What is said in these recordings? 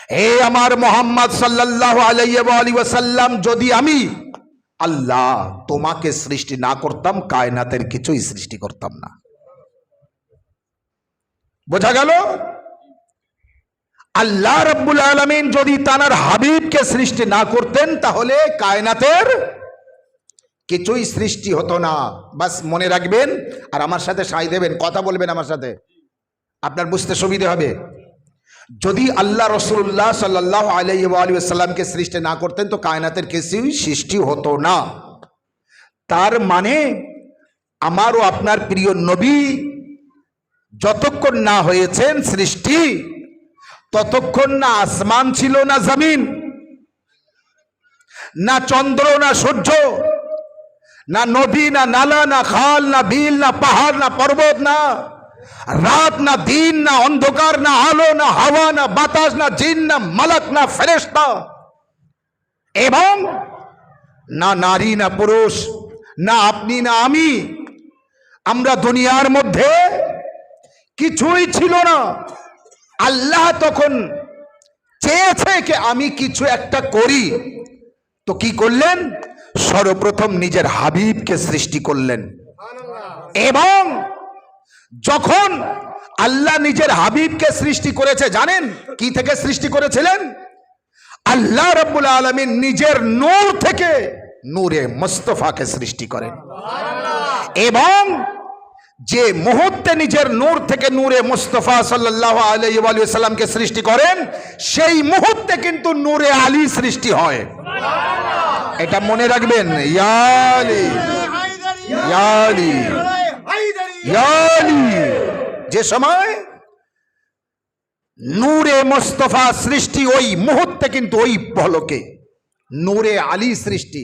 হে আমার মোহাম্মদ সাল্লাল্লাহু আলাইহি ওয়াসাল্লাম, যদি আমি আল্লাহ তোমাকে সৃষ্টি না করতাম, কায়নাতের কিছুই সৃষ্টি করতাম না। বোঝা গেল? আল্লাহ রাব্বুল আলামিন যদি তার হাবিবকে সৃষ্টি না করতেন, তাহলে কায়নাতের কিছুই সৃষ্টি হতো না। বাস মনে রাখবেন, আর আমার সাথে সাই দেবেন, কথা বলবেন আমার সাথে, আপনার বুঝতে সুবিধা হবে। যদি আল্লাহ রাসূলুল্লাহ সাল্লাল্লাহু আলাইহি ওয়া সাল্লামকে সৃষ্টি না করতেন, তো কায়নাতের কিছুই সৃষ্টি হতো না। তার মানে আমার ও আপনার প্রিয় নবী যতক্ষণ না হয়েছেন সৃষ্টি, ততক্ষণ না আসমান ছিল, না জমিন, না চন্দ্র, না সূর্য, না নদী, না নালা, না খাল, না বিল, না পাহাড়, না পর্বত, না রাত, না দিন, না অন্ধকার, না আলো, না হাওয়া, না বাতাস, না জিন, না মালাক, না ফেরেশতা, এবং না নারী, না পুরুষ, না আপনি, না আমি। আমরা দুনিয়ার মধ্যে কিছুই ছিল না। আল্লাহ তখন চেয়েছে যে আমি কিছু একটা করি, তো কি করলেন? সর্বপ্রথম নিজের হাবিবকে সৃষ্টি করলেন। এবং যখন আল্লাহ নিজের হাবিবকে সৃষ্টি করেছে, জানেন কি থেকে সৃষ্টি করেছিলেন? আল্লাহ রাব্বুল আলামিন নিজের নূর থেকে নূরে মুস্তাফাকে সৃষ্টি করেন। এবং যে মুহূর্তে নিজের নূর থেকে নূরে মুস্তাফা সাল্লাল্লাহু আলাইহি ওয়া সাল্লামকে সৃষ্টি করেন, সেই মুহূর্তে কিন্তু নূরে আলী সৃষ্টি হয়। এটা মনে রাখবেন। ইয়া আলী, ইয়া আলী, ইয়া আলী। যে সময় নূরে মুস্তাফা সৃষ্টি, ওই মুহূর্তে কিন্তু ওই পলকে নূরে আলী সৃষ্টি।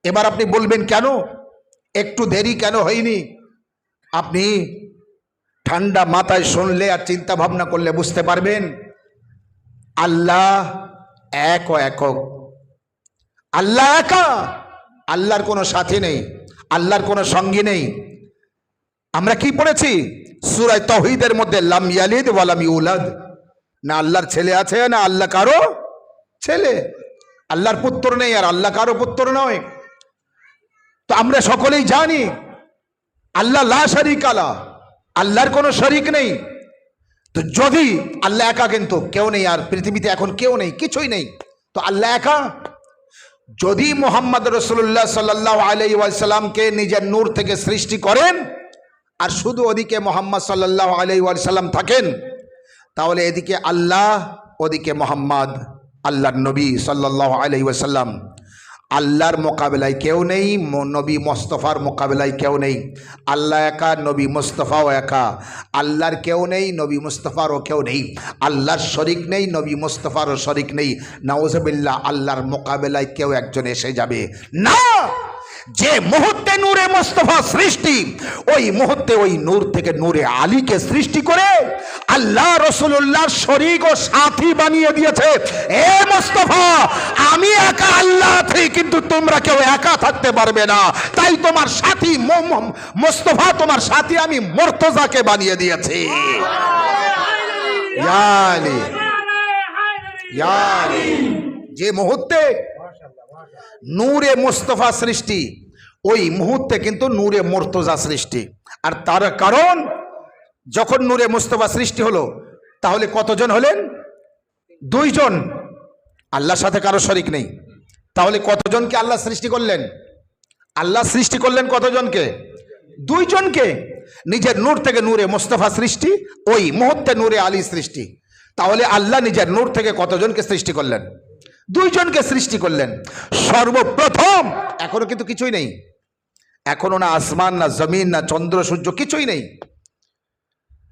এবার আপনি বলবেন কেন একটু দেরি কেন হয়নি? আপনি ঠান্ডা মাথায় শুনলে আর চিন্তা ভাবনা করলে বুঝতে পারবেন। আল্লাহ এক ও একক, আল্লাহ একা, আল্লাহর কোনো সাথী নেই, আল্লাহর কোনো সঙ্গী নেই। আমরা কি পড়েছি সূরা তাওহীদের মধ্যে? লাম ইয়ালিদ ওয়া লাম ইউলাদ। না আল্লাহর ছেলে আছে, না আল্লাহ কারো ছেলে। আল্লাহর পুত্র নেই, আর আল্লাহ কারো পুত্র নয়। তো আমরা সকলেই জানি আল্লাহ লা শারীকা লা, আল্লাহর কোনো শরীক নেই। তো যদি আল্লাহ একা, কিন্তু কেউ নেই, আর পৃথিবীতে এখন কেউ নেই, কিছুই নেই, তো আল্লাহ একা। যদি মুহাম্মদ রাসূলুল্লাহ সাল্লাল্লাহু আলাইহি ওয়াসাল্লামকে নিজের নূর থেকে সৃষ্টি করেন, আর শুধু ওদিকে মুহাম্মদ সাল্লাল্লাহু আলাইহি ওয়াসাল্লাম থাকেন, তাহলে এদিকে আল্লাহ, ওদিকে মুহাম্মদ, আল্লাহর নবী সাল্লাল্লাহু আলাইহি ওয়াসাল্লাম। আল্লাহর মোকাবেলায় কেউ নেই, নবী মুস্তাফার মোকাবেলায় কেউ নেই। আল্লাহ একা, নবী মুস্তাফাও একা। আল্লাহর কেউ নেই, নবী মুস্তাফারও কেউ নেই। আল্লাহর শরিক নেই, নবী মুস্তাফারও শরিক নেই। নাউজুবিল্লাহ, আল্লাহর মোকাবেলায় কেউ একজন এসে যাবে না। যে মুহূর্তে নূরে মুস্তাফা সৃষ্টি, ওই মুহূর্তে ওই নূর থেকে নূরে আলীকে সৃষ্টি করে আল্লাহ রাসূলুল্লাহর শরীক ও সাথী বানিয়ে দিয়েছে। এ মুস্তাফা, আমি একা আল্লাহ আছি, কিন্তু তোমরা কেউ একা থাকতে পারবে না। তাই তোমার সাথী মুস্তাফা, তোমার সাথী আমি মুর্তজাকে বানিয়ে দিয়েছি। ইয়া আলী, ইয়া আলী। যে মুহূর্তে নূরে মুস্তাফা সৃষ্টি, ওই মুহূর্তে কিন্তু নূরে মুর্তজা সৃষ্টি। আর তার কারণ, যখন নূরে মুস্তাফা সৃষ্টি হলো, তাহলে কতজন হলেন? দুইজন। আল্লাহর সাথে কারো শরীক নেই। তাহলে কতজনকে আল্লাহ সৃষ্টি করলেন? আল্লাহ সৃষ্টি করলেন কতজনকে? দুইজনকে। নিজের নূর থেকে নূরে মুস্তাফা সৃষ্টি, ওই মুহূর্তে নূরে আলী সৃষ্টি। তাহলে আল্লাহ নিজের নূর থেকে কতজনকে সৃষ্টি করলেন? দুইজনকে সৃষ্টি করলেন সর্বপ্রথম। এখনো কিন্তু কিছুই নেই, এখনো না আসমান, না জমিন, না চন্দ্র সূর্য, কিছুই নেই।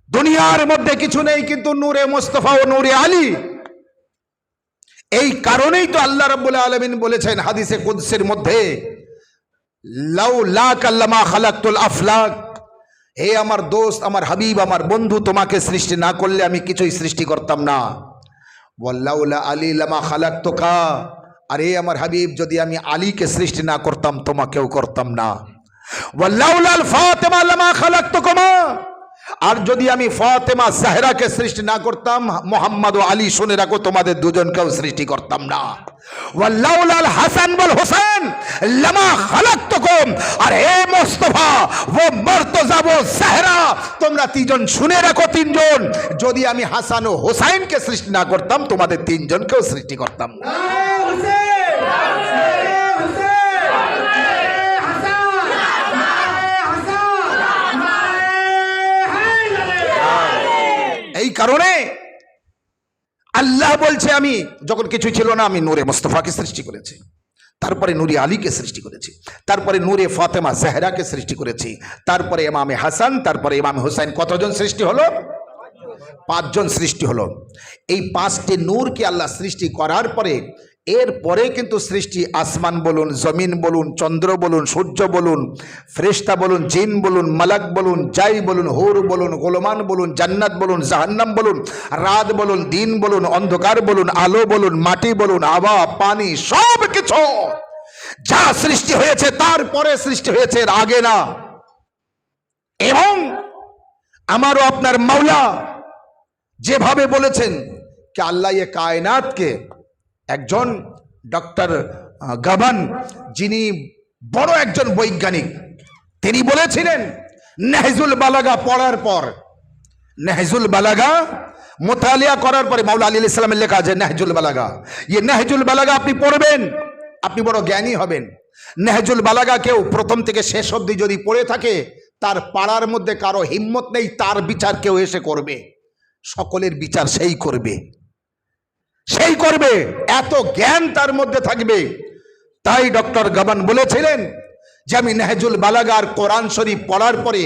দুনিয়ার মধ্যে কিছু নেই, কিন্তু নূরে মুস্তাফা ও নূরে আলী। এই কারণেই তো আল্লাহ রাব্বুল আলামিন বলেছেন হাদিসে কুদসির মধ্যে, লাউলা কাল্লামা খালাকতুল আফলাক। হে আমার দোস্ত, আমার হাবিব, আমার বন্ধু, তোমাকে সৃষ্টি না করলে আমি কিছুই সৃষ্টি করতাম না। ওয়াল্লাউলা আলী লামা খালাকতুকা। আরে আমার হাবিব, যদি আমি আলীকে সৃষ্টি না করতাম, তোমাকেও করতাম না। ওয়াল্লাউলা আল ফাতিমা লামা খালাকতুকুমা। আর যদি আমি ফাতেমা জাহরাকে সৃষ্টি না করতাম, মোহাম্মদ ও আলী, শুনে রাখো, তোমাদের দুজনকেও সৃষ্টি করতাম না। ওয়াল্লাউলাল হাসান ওয়াল হোসেন লামা খালাকতুকুম। আর হে মুস্তাফা ও মুর্তজা ও জাহরা, তোমরা তিনজন শুনে রাখো, তিনজন, যদি আমি হাসান ও হোসেনকে সৃষ্টি না করতাম, তোমাদের তিনজনকেও সৃষ্টি করতাম না। এই কারণে আল্লাহ বলছে, আমি যখন কিছু ছিল না, আমি নূরে মুস্তাফাকে সৃষ্টি করেছি, তারপরে নূরে আলীকে সৃষ্টি করেছি, তারপরে নূরে ফাতেমা জাহরাকে সৃষ্টি করেছি, তারপরে ইমামে হাসান, তারপরে ইমাম হুসাইন। কতজন সৃষ্টি হলো? 5 জন সৃষ্টি হলো। এই 5টি নূরকে আল্লাহ সৃষ্টি করার পরে, এরপরে কিন্তু সৃষ্টি আসমান বলুন, জমিন বলুন, চন্দ্র বলুন, সূর্য বলুন, ফেরেশতা বলুন, জিন বলুন, মালাক বলুন, জাই বলুন, হুর বলুন, গোলমান বলুন, জান্নাত বলুন, জাহান্নাম বলুন, রাত বলুন, দিন বলুন, অন্ধকার বলুন, আলো বলুন, মাটি বলুন, হাওয়া, পানি, সব কিছু যা সৃষ্টি হয়েছে তারপরে সৃষ্টি হয়েছে, এর আগে না। এবং আমারও আপনার মাওলা যেভাবে বলেছেন कि আল্লাহ ये কায়নাতকে, একজন ডক্টর গাবান, যিনি বড় একজন বৈজ্ঞানিক, তিনি বলেছিলেন নাহজুল বালাগা পড়ার পর, নাহজুল বালাগা মুতালিয়া করার পরে, মাওলা আলী আলাইহিস সালামের লেখা আছে নাহজুল বালাগা, ये নাহজুল বালাগা আপনি পড়বেন, আপনি বড় জ্ঞানী হবেন। নাহজুল বালাগা কেউ প্রথম থেকে শেষ অবধি যদি পড়ে থাকে, তার পাড়ার মধ্যে কারো হিম্মত নেই তার বিচার কেউ এসে করবে, সকলের বিচার সেই করবে, সেই করবে, এত জ্ঞান তার মধ্যে থাকবে। তাই ডক্টর গাবান বলেছিলেন যে আমি নাহজুল বালাগা আর কোরআন শরীফ পড়ার পরে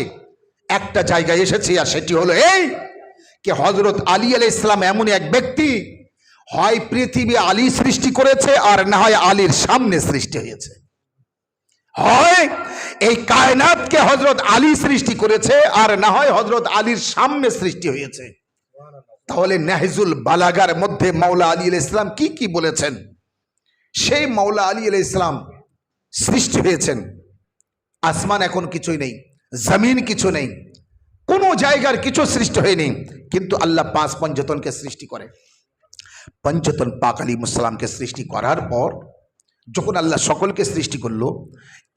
একটা জায়গায় এসেছি, আর সেটি হলো এই যে হযরত আলী আলাইহিস সালাম এমন এক ব্যক্তি, হয় পৃথিবী আলী সৃষ্টি করেছে, আর না হয় আলীর সামনে সৃষ্টি হয়েছে, হয় এই কায়নাতকে হযরত আলী সৃষ্টি করেছে, আর না হয় হযরত আলীর সামনে সৃষ্টি হয়েছে। তাহলে নাহজুল বালাগার মধ্যে মাওলা আলী আলাইহিস সালাম কি কি বলেছেন? সেই মাওলা আলী আলাইহিস সালাম সৃষ্টি হয়েছেন, আসমান এখন কিছুই নেই, জমিন কিছু নেই, কোনো জায়গার কিছু সৃষ্টি হয়নি, কিন্তু আল্লাহ 5 পঞ্চতনকে সৃষ্টি করে। পঞ্চতন পাক আলাইহিস সালামকে সৃষ্টি করার পর যখন আল্লাহ সকলকে সৃষ্টি করলো,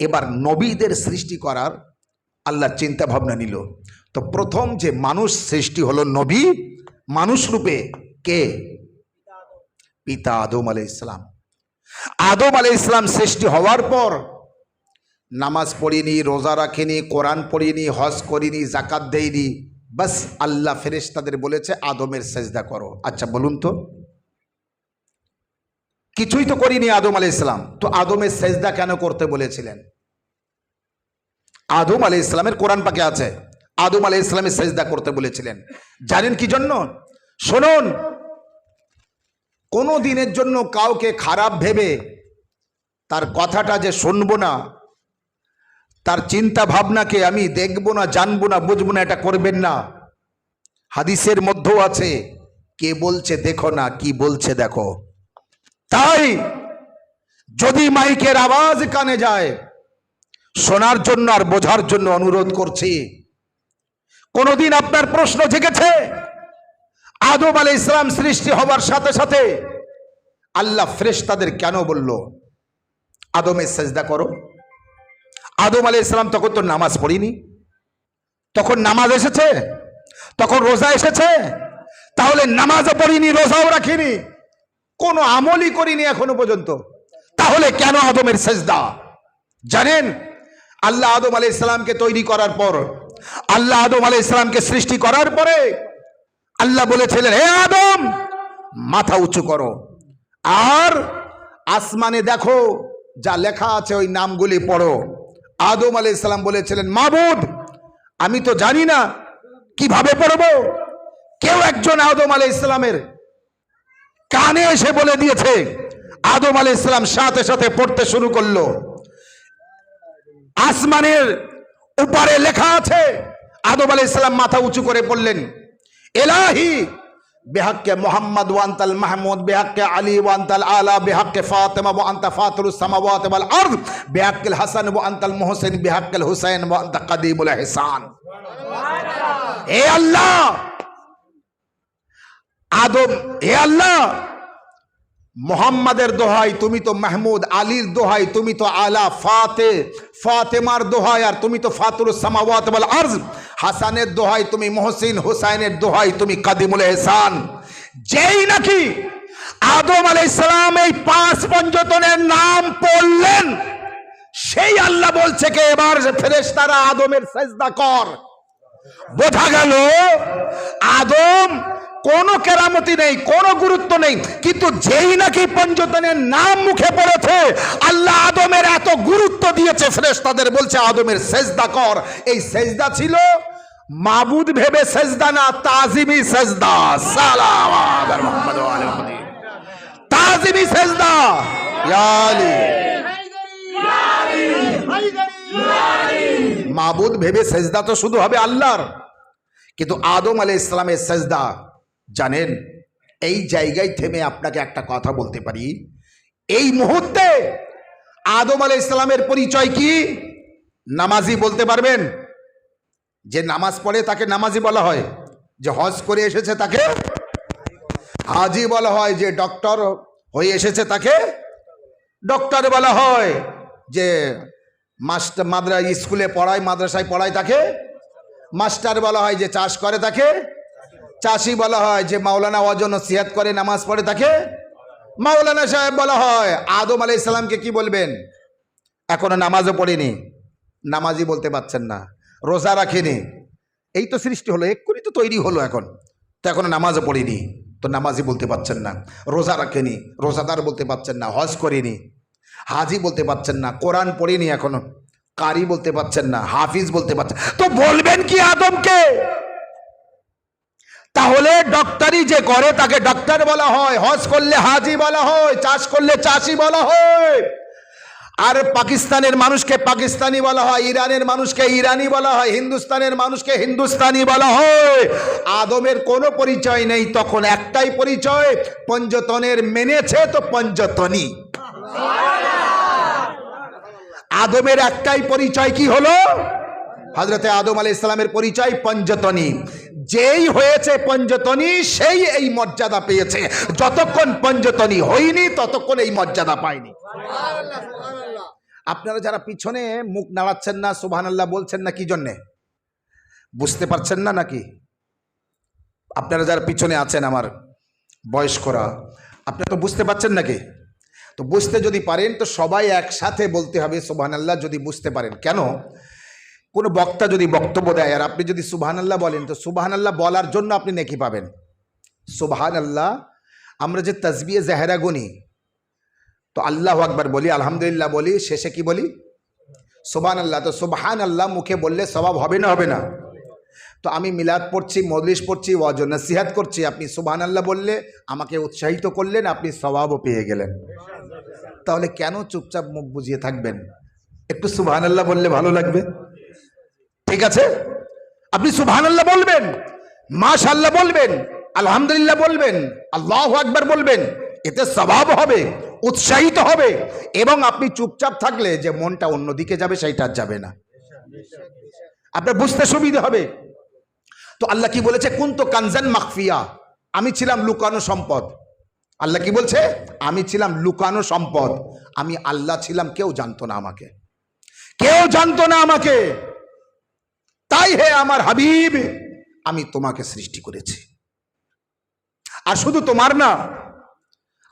এবার নবীদের সৃষ্টি করার আল্লাহ চিন্তা ভাবনা নিল। তো প্রথম যে মানুষ সৃষ্টি হলো নবী মানুষ রূপে, কে? পিতা আদম আলাইহিস সালাম। আদম আলাইহিস সালাম সৃষ্টি হওয়ার পর নামাজ পড়িনি, রোজা রাখেনি, কোরআন পড়িনি, হজ করিনি, জাকাত দেয়নি, বাস আল্লাহ ফেরেশতাদের বলেছে আদমের সেজদা করো। আচ্ছা বলুন তো, কিছুই তো করিনি আদম আলাইহিস সালাম, তো আদমের সেজদা কেন করতে বলেছিলেন? আদম আলাইহিস সালামের কোরআন পাকে আছে আদম আলাইহিস সালামের সেজদা করতে বলেছিলেন। জানেন কি জন্য? শুনুন, কোনো দিনের জন্য কাউকে খারাপ ভেবে তার কথাটা যে শুনবো না, তার চিন্তা ভাবনাকে আমি দেখবো না, জানবো না, বুঝবো না, এটা করবেন না। হাদিসের মধ্যেও আছে, কে বলছে দেখো না, কি বলছে দেখো। তাই যদি মাইকের আওয়াজ কানে যায়, শোনার জন্য আর বোঝার জন্য অনুরোধ করছি। কোনদিন আপনার প্রশ্ন জেগেছে আদম আলাইহিস সালাম সৃষ্টি হওয়ার সাথে সাথে আল্লাহ ফেরেশতাদের কেন বলল আদমের সেজদা করো? আদম আলাইহিস সালাম তখন তো নামাজ পড়িনি, তখন নামাজ এসেছে, তখন রোজা এসেছে, তাহলে নামাজও পড়িনি, রোজাও রাখিনি, কোনো আমলই করিনি এখনো পর্যন্ত, তাহলে কেন আদমের সেজদা? জানেন, আল্লাহ আদম আলাইহিস সালামকে তৈরি করার পর, আল্লাহ আদম আলাইহিস সালামকে সৃষ্টি করার পরে আল্লাহ বলেছিলেন, হে আদম মাথা উঁচু করো, আর আসমানে দেখো যা লেখা আছে ওই নামগুলি পড়ো। আদম আলাইহিস সালাম বলেছিলেন, মাবুদ আমি তো জানি না কিভাবে পড়বো। কেউ একজন আদম আলাইহিস সালামের কানে এসে বলে দিয়েছে, আদম আলাইহিস সালাম সাথে সাথে পড়তে শুরু করলো। আসমানের উপরে লেখা আছে, আদম আলাইহিস সালাম মাথা উঁচু করে পড়লেন, ইলাহি বিহাক্কে মুহাম্মদ ওয়া আনতাল মাহমুদ বিহাক্কে আলী ওয়া আনতাল আলা বিহাক্কে ফাতিমা ওয়া আনতা ফাতিরুস সামাওয়াতি ওয়াল আরদ বিহাক্কিল হাসান ওয়া আনতাল মুহসিন বিহাক্কিল হুসাইন ওয়া আনতা কাদিমুল ইহসান। এ আল্লাহ আদম, এ আল্লাহ মোহাম্মদের দোহাই, তুমি তো মাহমুদ, আলীর দোহাই তুমি তো আলা, ফাতেমার দোহাই আর তুমি তো ফাতুরুস সামাওয়াত ওয়াল আরজ, হাসানের দোহাই তুমি মুহসিন, হুসাইনের দোহাই তুমি কাদিমুল ইহসান। যেই নাকি আদম আলাইহিস সালাম এই 5 পঞ্জতনের নাম পড়লেন, সেই আল্লাহ বলছে কে এবার ফেরেশতারা আদমের সেজদা কর। বোঝা গেল আদম কোনো কেরামতি নেই, কোনো গুরুত্ব নেই, কিন্তু যেই নাকি পঞ্জতনের নাম মুখে পড়েছে আল্লাহ আদমের এত গুরুত্ব দিয়েছে, ফেরেশতাদের বলছে আদমের সেজদা কর। এই সেজদা ছিল মাবুদ ভেবে সেজদা না, তাজিমি সেজদা। সালাওয়াত আলা মুহাম্মদ ওয়া আলি মুহাম্মদ, তাজিমি সেজদা। ইয়া আলী মাবুদ ভেবে সেজদা তো শুধু হবে আল্লাহর, কিন্তু আদম আলাইহিস সালামের সেজদা জানেন। এই জায়গায় থেমে আপনাকে একটা কথা বলতে পারি, এই মুহূর্তে আদম আলাইহিস সালামের পরিচয় কি? নামাজি বলতে পারবেন? যে নামাজ পড়ে তাকে নামাজি বলা হয়, যে হজ করে এসেছে তাকে হাজি বলা হয়, যে ডক্টর হয়ে এসেছে তাকে ডক্টর বলা হয়, যে মাস্টার স্কুলে পড়ায় মাদ্রাসায় পড়ায় তাকে মাস্টার বলা হয়, যে চাষ করে তাকে চাষি বলা হয়, যে মাওলানা ওয়াজ নসিহত করে নামাজ পড়ে তাকে মাওলানা সাহেব বলা হয়। আদম আলাইহিস সালামকে কি বলবেন? এখনো নামাজও পড়েনি, নামাজি বলতে পারছেন না, রোজা রাখেনি, এই তো সৃষ্টি হলো, এক্ষুনি তো তৈরি হলো, এখন তো এখনো নামাজও পড়েনি, তো নামাজি বলতে পারছেন না। রোজা রাখেনি, রোজাদার বলতে পারছেন না। হজ করেনি, হাজি বলতে পারছেন না। কোরআন পড়েনি এখনো, কারি বলতে পারছেন না। হাফিজ বলতে পারছেন, তো বলবেন কি আদমকে? তাহলে ডক্টরি যে করে তাকে ডক্টর বলা হয়, হজ করলে হাজি বলা হয়, চাষ করলে চাষি বলা হয়, আর পাকিস্তানের মানুষকে পাকিস্তানি বলা হয়, ইরানের মানুষকে ইরানি বলা হয়, হিন্দুস্তানের মানুষকে হিন্দুস্তানি বলা হয়। আদমের কোনো পরিচয় নেই, তখন একটাই পরিচয়, পঞ্জতনের মেনেছে তো পঞ্জতনি। আদমের একটাই পরিচয়, কি হলো? হযরতে আদম আলাইহিস সালামের পরিচয় পঞ্জতনি। যেই হয়েছে পঞ্জতনি সেই এই মর্যাদা পেয়েছে, যতক্ষণ পঞ্জতনি হয়নি ততক্ষণ এই মর্যাদা পায়নি। আপনারা যারা পিছনে মুখ নাড়াচ্ছেন না, সুবহানাল্লাহ বলছেন না, কি জন্যে বুঝতে পারছেন না নাকি? আপনারা যারা পিছনে আছেন আমার বয়স্করা, আপনারা তো বুঝতে পারছেন নাকি? তো বুঝতে যদি পারেন তো সবাই একসাথে বলতে হবে সুবহানাল্লাহ, যদি বুঝতে পারেন। কেন? কোনো বক্তা যদি বক্তব্য দেয় আর আপনি যদি সুবহানাল্লাহ বলেন, তো সুবহানাল্লাহ বলার জন্য আপনি নেকি পাবেন। সুবহানাল্লাহ, আমরা যে তাসবিহে জাহেরা গুনি, তো আল্লাহু আকবার বলি, আলহামদুলিল্লাহ বলি, শেষে কি বলি? সুবহানাল্লাহ। তো সুবহানাল্লাহ মুখে বললে সওয়াব হবে না হবে না? তো আমি মিলাদ পড়ছি, মজলিস পড়ছি, ওয়াজ নসিহত করছি, আপনি সুবহানাল্লাহ বললে আমাকে উৎসাহিত করলেন, আপনি সওয়াবও পেয়ে গেলেন। তাহলে কেন চুপচাপ মুখ বুজিয়ে থাকবেন? একটু সুবহানাল্লাহ বললে ভালো লাগবে। ঠিক আছে, আপনি সুবহানাল্লাহ বলবেন, মাশাআল্লাহ বলবেন, আলহামদুলিল্লাহ বলবেন, আল্লাহু আকবার বলবেন, এতে সওয়াব হবে, উৎসাহিত হবে। এবং আপনি চুপচাপ থাকলে যে মনটা অন্যদিকে যাবে সেইটা যাবে না, আপনার বুঝতে সুবিধা হবে। তো আল্লাহ কি বলেছে? কুনতু কানজান মাখফিয়া, আমি ছিলাম লুকানো সম্পদ। আল্লাহ কি বলছে? আমি ছিলাম লুকানো সম্পদ, আমি আল্লাহ ছিলাম, কেউ জানতো না আমাকে, কেউ জানতো না আমাকে। তাই হে আমার হাবিব, আমি তোমাকে সৃষ্টি করেছি, আর শুধু তোমার না,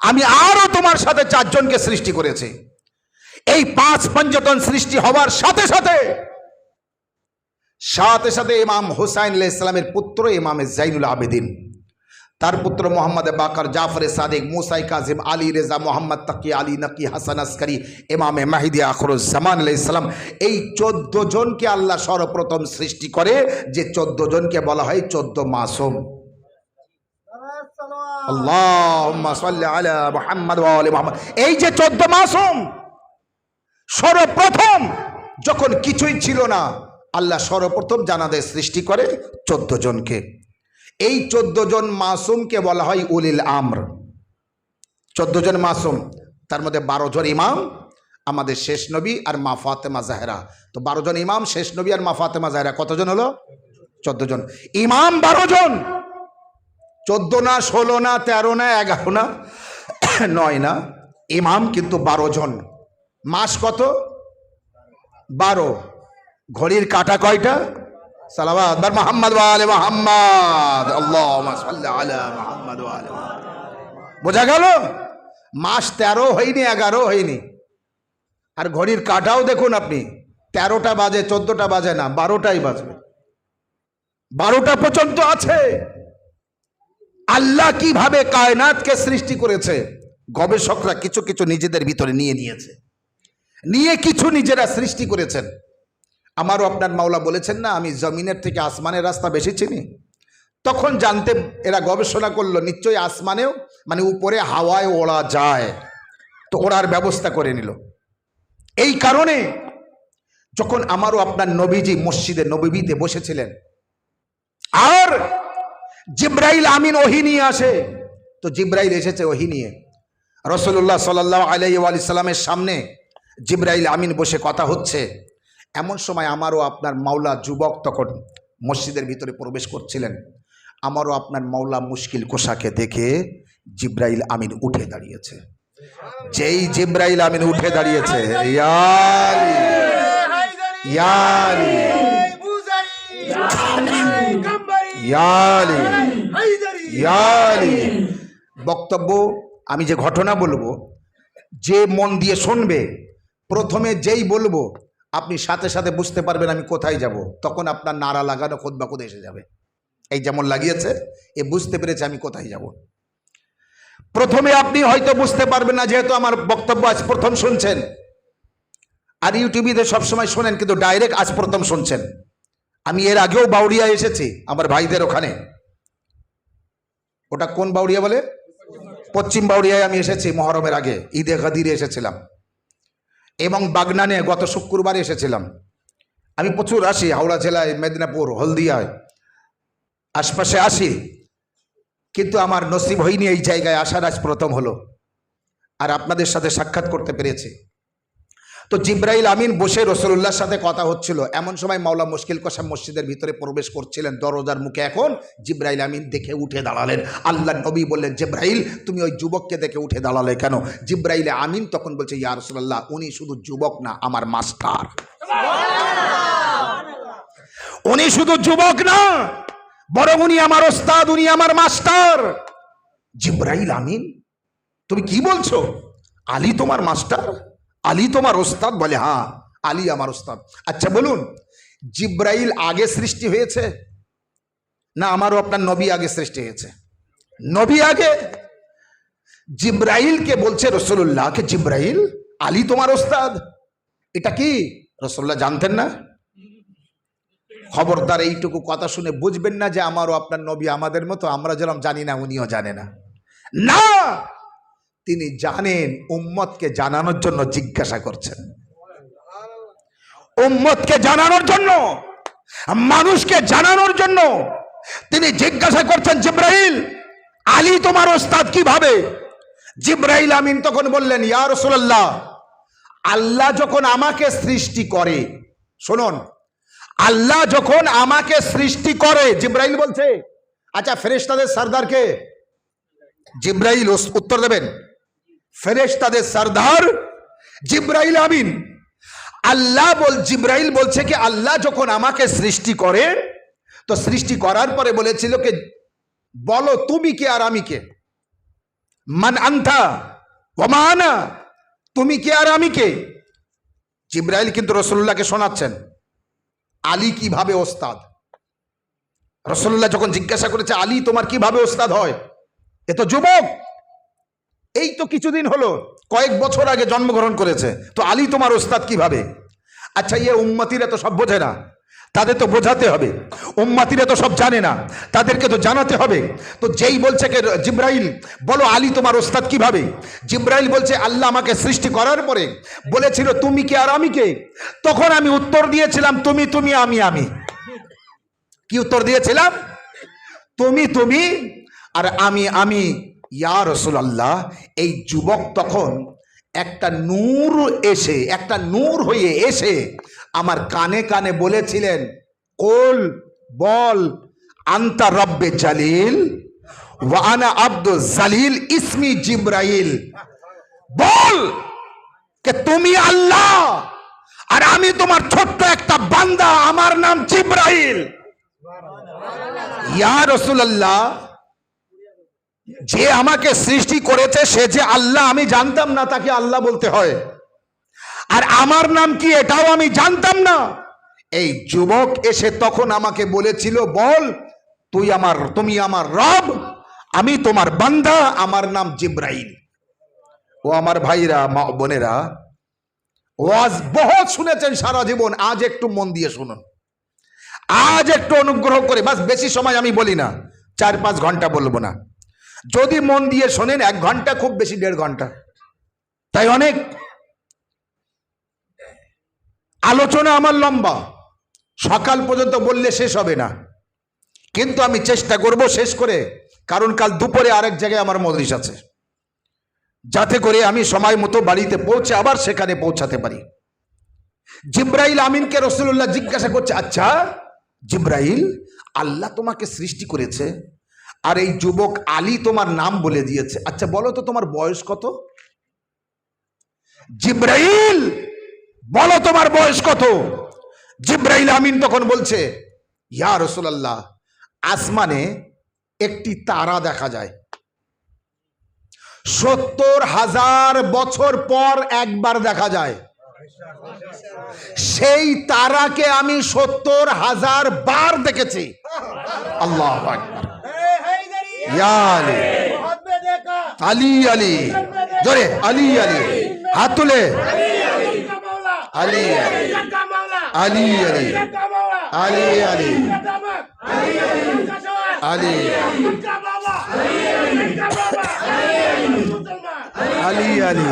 আমি আরো তোমার সাথে 4 জনকে সৃষ্টি করেছি। এই 5 পঞ্জতন সৃষ্টি হওয়ার সাথে সাথে সাথে সাথে ইমাম হুসাইন আলাইহিস সালামের পুত্র ইমাম জাইনুল আবেদিন, তার পুত্র মোহাম্মদ বাকর, জাফর সাদিক, মুসা কাজিম, আলী রেজা, মোহাম্মদ তাকি, আলী নকি, হাসান আসকারি, ইমামে মাহিদি আখরুজ জামান আলাইহিস সালাম, এই 14 জনকে আল্লাহ সর্বপ্রথম সৃষ্টি করে, যে 14 জনকে বলা হয় 14 মাসুম। আল্লাহুম্মা সাল্লি আলা মুহাম্মদ ওয়া আলি মুহাম্মদ। এই যে 14 মাসুম, সর্বপ্রথম যখন কিছুই ছিল না, আল্লাহ সর্বপ্রথম জানাদের সৃষ্টি করে 14 জনকে। এই 14 জন মাসুমকে বলা হয় উলিল আমর। 14 জন মাসুম, তার মধ্যে 12 জন ইমাম, আমাদের শেষ নবী আর মা ফাতেমা জাহরা। তো 12 জন ইমাম, শেষ নবী আর মা ফাতেমা জাহরা, কতজন হলো? 14 জন। ইমাম 12 জন। 14 না, 16 না, 13 না, 11 না, 9 না, ইমাম কিন্তু 12 জন। মাস কত? 12। ঘড়ির কাঁটা কয়টা? সালাওয়াত বার মুহাম্মদ ওয়া আলে মুহাম্মদ, আল্লাহুম্মা সাল্লি আলা মুহাম্মদ ওয়া আলে মুহাম্মদ। বোঝা গেল? মাস 13 হয়নি, 11 হয়নি। আর ঘড়ির কাঁটাও দেখুন আপনি, 13টা বাজে, 14টা বাজে না, 12টাই বাজবে। 12টা পর্যন্ত আছে। আল্লাহ কিভাবে কায়নাতকে সৃষ্টি করেছে, গবেষকরা কিছু কিছু নিজেদের ভিতরে নিয়েছে, নিয়ে কিছু নিজেরা সৃষ্টি করেছেন। আমারও আপনার মাওলা বলেছেন না, আমি জমিনের থেকে আসমানের রাস্তা বেশি চিনি। তখন জানতে এরা গবেষণা করলো, নিশ্চয়ই আসমানেও মানে উপরে হাওয়ায় ওড়া যায়, তো ওড়ার ব্যবস্থা করে নিল। এই কারণে যখন আমারও আপনার নবীজি মসজিদে নববীতে বসেছিলেন, আর জিব্রাইল আমিন ওহী নিয়ে আসে, তো জিব্রাইল এসেছে ওহী নিয়ে। রাসূলুল্লাহ সাল্লাল্লাহু আলাইহি ওয়া সাল্লামের সামনে জিব্রাইল আমিন বসে কথা হচ্ছে। এমন সময় আমারও আপনার মাওলা যুবক তখন মসজিদের ভিতরে প্রবেশ করছিলেন। আমারও আপনার মাওলা মুশকিল কোষাকে দেখে জিব্রাইল আমিন উঠে দাঁড়িয়েছে। যেই জিব্রাইল আমিন উঠে দাঁড়িয়েছে, বক্তব্য আমি যে ঘটনা বলবো, যে মন দিয়ে শুনবে, প্রথমে যেই বলবো আপনি সাথে সাথে বুঝতে পারবেন আমি কোথায় যাব। তখন আপনার নারা লাগানো খুতবা খুদ এসে যাবে। এই যেমন লাগিয়েছে, এ বুঝতে পেরেছে আমি কোথায় যাব। প্রথমে আপনি হয়তো বুঝতে পারবেন না, যেহেতু আমার বক্তব্য আজ প্রথম শুনছেন, আর ইউটিউবে সবসময় শোনেন, কিন্তু ডাইরেক্ট আজ প্রথম শুনছেন। আমি এর আগেও বাউরিয়া এসেছি আমার ভাইদের ওখানে। ওটা কোন বাউরিয়া বলে? পশ্চিম বাউরিয়ায় আমি এসেছি মহরমের আগে, ঈদে গাদিরে এসেছিলাম, এবং বাগনানে গত শুক্রবার এসেছিলাম। আমি প্রচুর আসি, হাওড়া জেলায়, মেদিনীপুর, হলদিয়ায় আশপাশে আসি, কিন্তু আমার নসিব হয়নি এই জায়গায় আসার, আজ প্রথম হলো, আর আপনাদের সাথে সাক্ষাৎ করতে পেরেছি। তো জিব্রাইল আমিন বসে রাসূলুল্লাহর সাথে কথা হচ্ছিল। এমন সময় মাওলা মুশকিল কোষা মসজিদের ভিতরে প্রবেশ করছিলেন, দরজার মুখে। এখন জিব্রাইল আমিন দেখে উঠে দাঁড়ালেন। আল্লাহ নবী বললেন, জিব্রাইল তুমি ওই যুবককে দেখে উঠে দাঁড়ালে কেন? জিব্রাইল আমিন তখন বলছে, ইয়া রাসূলুল্লাহ, উনি শুধু যুবক না, আমার মাস্টার। উনি শুধু যুবক না, বরং উনি আমার ওস্তাদ, উনি আমার মাস্টার। জিব্রাইল আমিন, তুমি কি বলছো? আলী তোমার মাস্টার? আলী তোমার ওস্তাদ? বলে হ্যাঁ, আলী আমার ওস্তাদ। আচ্ছা বলুন, জিব্রাইল আগে সৃষ্টি হয়েছে না আমারও আপনার নবী আগে সৃষ্টি হয়েছে? নবী আগে। জিব্রাইলকে বলছে রাসূলুল্লাহকে, জিব্রাইল আলী তোমার ওস্তাদ, এটা কি রাসূলুল্লাহ জানতেন না? খবরদার এইটুকু কথা শুনে বুঝবেন না যে আমারও আপনার নবী আমাদের মতো, আমরা যেরকম জানি না উনিও জানে না। না, তিনি জানেন, উম্মতকে জানানোর জন্য জিজ্ঞাসা করছেন, উম্মতকে জানানোর জন্য, মানুষকে জানানোর জন্য তিনি জিজ্ঞাসা করছেন, জিব্রাইল আলী তোমার ওস্তাদ কিভাবে? জিব্রাইল আমিন তখন বললেন, ইয়া রাসূলুল্লাহ, আল্লাহ যখন আমাকে সৃষ্টি করে, শুনুন, আল্লাহ যখন আমাকে সৃষ্টি করে, জিব্রাইল বলছে, আচ্ছা ফেরেশতাদের সরদার কে? জিব্রাইল উত্তর দেবেন, ফেরেশতাদের সরদার জিব্রাইল আমিন। জিব্রাইল বলছে কি, আল্লাহ যখন আমাকে সৃষ্টি করে, তো সৃষ্টি করার পরে বলেছিল কি, বলো তুমি কে আর আমি কে? মান আনতা ওয়া মা আনা, তুমি কে আর আমি কে? জিব্রাইল কিন্তু রাসূলুল্লাহকে শোনাচ্ছেন আলী কিভাবে ওস্তাদ। রাসূলুল্লাহ যখন জিজ্ঞাসা করেছে, আলী তোমার কিভাবে ওস্তাদ হয়? এ তো যুবক, এই তো কিছুদিন হলো, কয়েক বছর আগে জন্মগ্রহণ করেছে, তো আলী তোমার ওস্তাদ কিভাবে? আচ্ছা, ইয়ে উম্মতিরা তো সব বোঝে না, তাদের তো বোঝাতে হবে। উম্মতিরা তো সব জানে না, তাদেরকে তো জানাতে হবে। তো যেই বলছে কে, জিব্রাইল বলো আলী তোমার ওস্তাদ কিভাবে? জিব্রাইল বলছে, আল্লাহ আমাকে সৃষ্টি করার পরে বলেছিল তুমি কে আর আমি কে? তখন আমি উত্তর দিয়েছিলাম তুমি তুমি, আমি আমি। কি উত্তর দিয়েছিলাম? তুমি তুমি আর আমি আমি। ইয়া রাসূলুল্লাহ, এই যুবক তখন একটা নূর হয়ে এসে আমার কানে কানে বলেছিলেন, কুল বল আন্তা রব্বে জালিল ওয়া আনা আব্দুল জালিল ইসমি জিব্রাইল। বল কে তুমি আল্লাহ আর আমি তোমার ছোট্ট একটা বান্দা, আমার নাম জিব্রাইল। ইয়া রাসূলুল্লাহ, যে আমাকে সৃষ্টি করেছে সে যে আল্লাহ আমি জানতাম না, তাকে আল্লাহ বলতে হয়। আর আমার নাম কি এটাও আমি জানতাম না। এই যুবক এসে তখন আমাকে বলেছিল, বল তুমি আমার রব, আমি তোমার বান্দা, আমার নাম জিব্রাইল। ও আমার ভাইরা, মা বোনেরা, ওয়াজ বহুত শুনেছেন সারা জীবন, আজ একটু মন দিয়ে শুনুন, আজ একটু অনুগ্রহ করে, বাস বেশি সময় আমি বলি না, 4-5 ঘন্টা বলবো না। যদি মন দিয়ে শোনেন 1 ঘন্টা, খুব বেশি 1.5 ঘন্টা। তাই অনেক আলোচনা আমার লম্বা, সকাল পর্যন্ত বললে শেষ হবে না, কিন্তু আমি চেষ্টা করব শেষ করে, কারণ কাল দুপুরে আরেক জায়গায় আমার মজলিস আছে, যাতে করে আমি সময় মতো বাড়িতে পৌঁছে আবার সেখানে পৌঁছাতে পারি। জিব্রাইল আমিনকে রাসূলুল্লাহ জিজ্ঞাসা করছে, আচ্ছা জিব্রাইল, আল্লাহ তোমাকে সৃষ্টি করেছে আর এই যুবক আলী তোমার নাম বলে দিয়েছে, আচ্ছা বলো তো তোমার বয়স কত? জিব্রাইল বলো তোমার বয়স কত? জিব্রাইল আমিন তখন বলছে, ইয়া রাসূলুল্লাহ, আসমানে একটি তারা দেখা যায়, 70,000 বছর পর একবার দেখা যায়, সেই তারাকে আমি 70,000 বার দেখেছি। আল্লাহু আকবার। ইয়া আলী, আলী আলী, জোরে আলী আলী, হাত তুলে, আলী আলী আলী আলী আলী আলী আলী আলী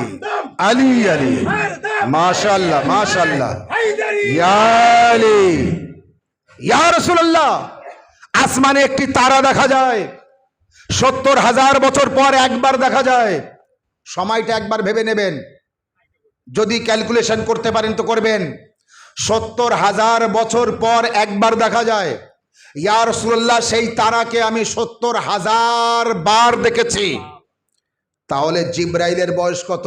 আলী আলী, মাশাআল্লাহ মাশাআল্লাহ। ইয়া আলী, ইয়া রাসূলুল্লাহ, আসমানে একটি তারা দেখা যায়, 70,000 বছর পর একবার দেখা যায়। সময়টা একবার ভেবে নেবেন, যদি ক্যালকুলেশন করতে পারেন তো করবেন। 70,000 বছর পর একবার দেখা যায়। ইয়া রাসূলুল্লাহ, সেই তারাকে আমি 70,000 বার দেখেছি। তাহলে জিব্রাইলের বয়স কত?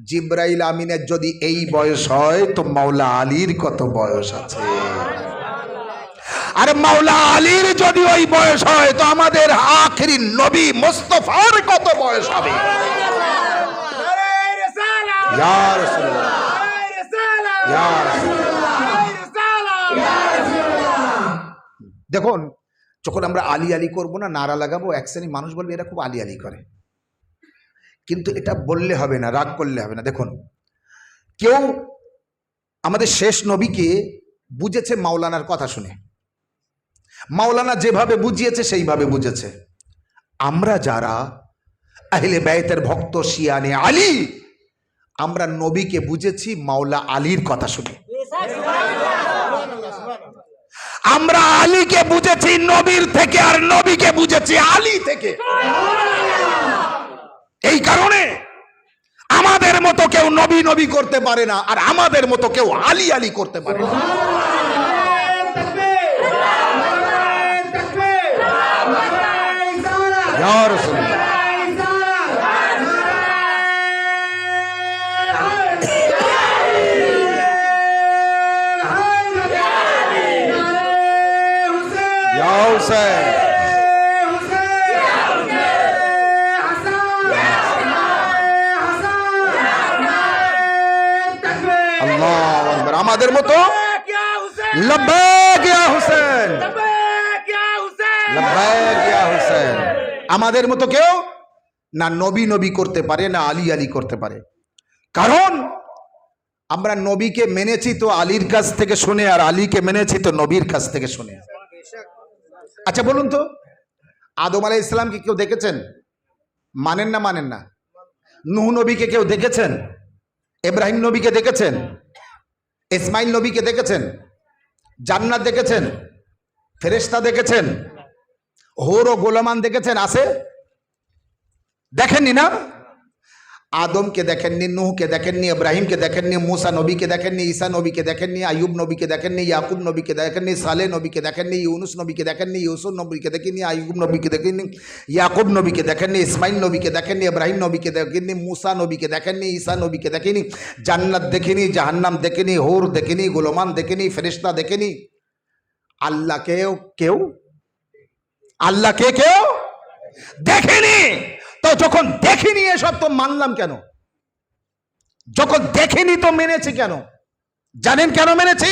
জিব্রাইল আমিনের যদি এই বয়স হয়, তো মাওলা আলীর কত বয়স আছে? আর মাওলা আলীর যদি ওই বয়স হয়, তো আমাদের আখেরি নবী মুস্তাফার কত বয়স হবে? ইয়া রাসূলুল্লাহ, ইয়া রাসূলুল্লাহ। দেখুন, যখন আমরা আলী আলী করবো না, নারা লাগাবো, এক শ্রেণী মানুষ বলবে এরা খুব আলী আলী করে, কিন্তু এটা বললে হবে না, রাগ করলে হবে না। দেখুন, কেউ আমাদের শেষ নবীকে বুঝেছে মাওলানার কথা শুনে, মাওলানা যেভাবে বুঝিয়েছে সেইভাবে বুঝেছে। আমরা যারা আহলে বাইতের ভক্ত শিয়ানে আলী, আমরা নবীকে বুঝেছি মাওলা আলীর কথা শুনে। আমরা আলীকে বুঝেছি নবীর থেকে, আর নবীকে বুঝেছি আলী থেকে। এই কারণে আমাদের মতো কেউ নবী নবী করতে পারে না, আর আমাদের মতো কেউ আলী আলী করতে পারে না। ইয়া রাসূলুল্লাহ, ইয়া হুসাইন, আল্লাহু আকবার। আমাদের মতো লব্বাইক ইয়া হুসাইন, লব্বাইক ইয়া হুসাইন, আমাদের মতো কেউ না নবী নবী করতে পারে, না আলী আলী করতে পারে। কারণ আমরা নবীকে মেনেছি তো আলীর কাছ থেকে শুনে, আর আলীকে মেনেছি তো নবীর কাছ থেকে শুনে। আচ্ছা বলুন তো, আদম আলাইহিস সালামকে কেউ দেখেছেন? মানেন না মানেন না? নূহ নবীকে কেউ দেখেছেন? ইব্রাহিম নবীকে দেখেছেন? ইসমাইল নবীকে দেখেছেন? জান্নাত দেখেছেন? ফেরেশতা দেখেছেন? হোর ও গোলামান দেখেছেন? আছে? দেখেননি না? আদমকে দেখেননি, নূহকে দেখেননি, ইব্রাহিমকে দেখেননি, মুসা নবীকে দেখেননি, ঈসা নবীকে দেখেননি, আইয়ুব নবীকে দেখেননি, ইয়াকুব নবীকে দেখেননি, সালেহ নবীকে দেখেননি, ইউনুস নবীকে দেখেননি, ইউসুফ নবীকে দেখেননি, আইয়ুব নবীকে দেখেননি, ইয়াকুব নবীকে দেখেননি, ইসমাইল নবীকে দেখেননি, ইব্রাহিম নবীকে দেখেননি, মুসা নবীকে দেখেননি, ঈসা নবীকে দেখেনি, জান্নাত দেখেনি, জাহান্নাম দেখেনি, হুর দেখেনি, গোলমান দেখেনি, ফেরেশতা দেখেনি। আল্লাহকে কেউ দেখেনি। তো যখন দেখিনি এসব তো মানলাম কেন? যখন দেখিনি তো মেনেছি কেন? জানেন কেন মেনেছি?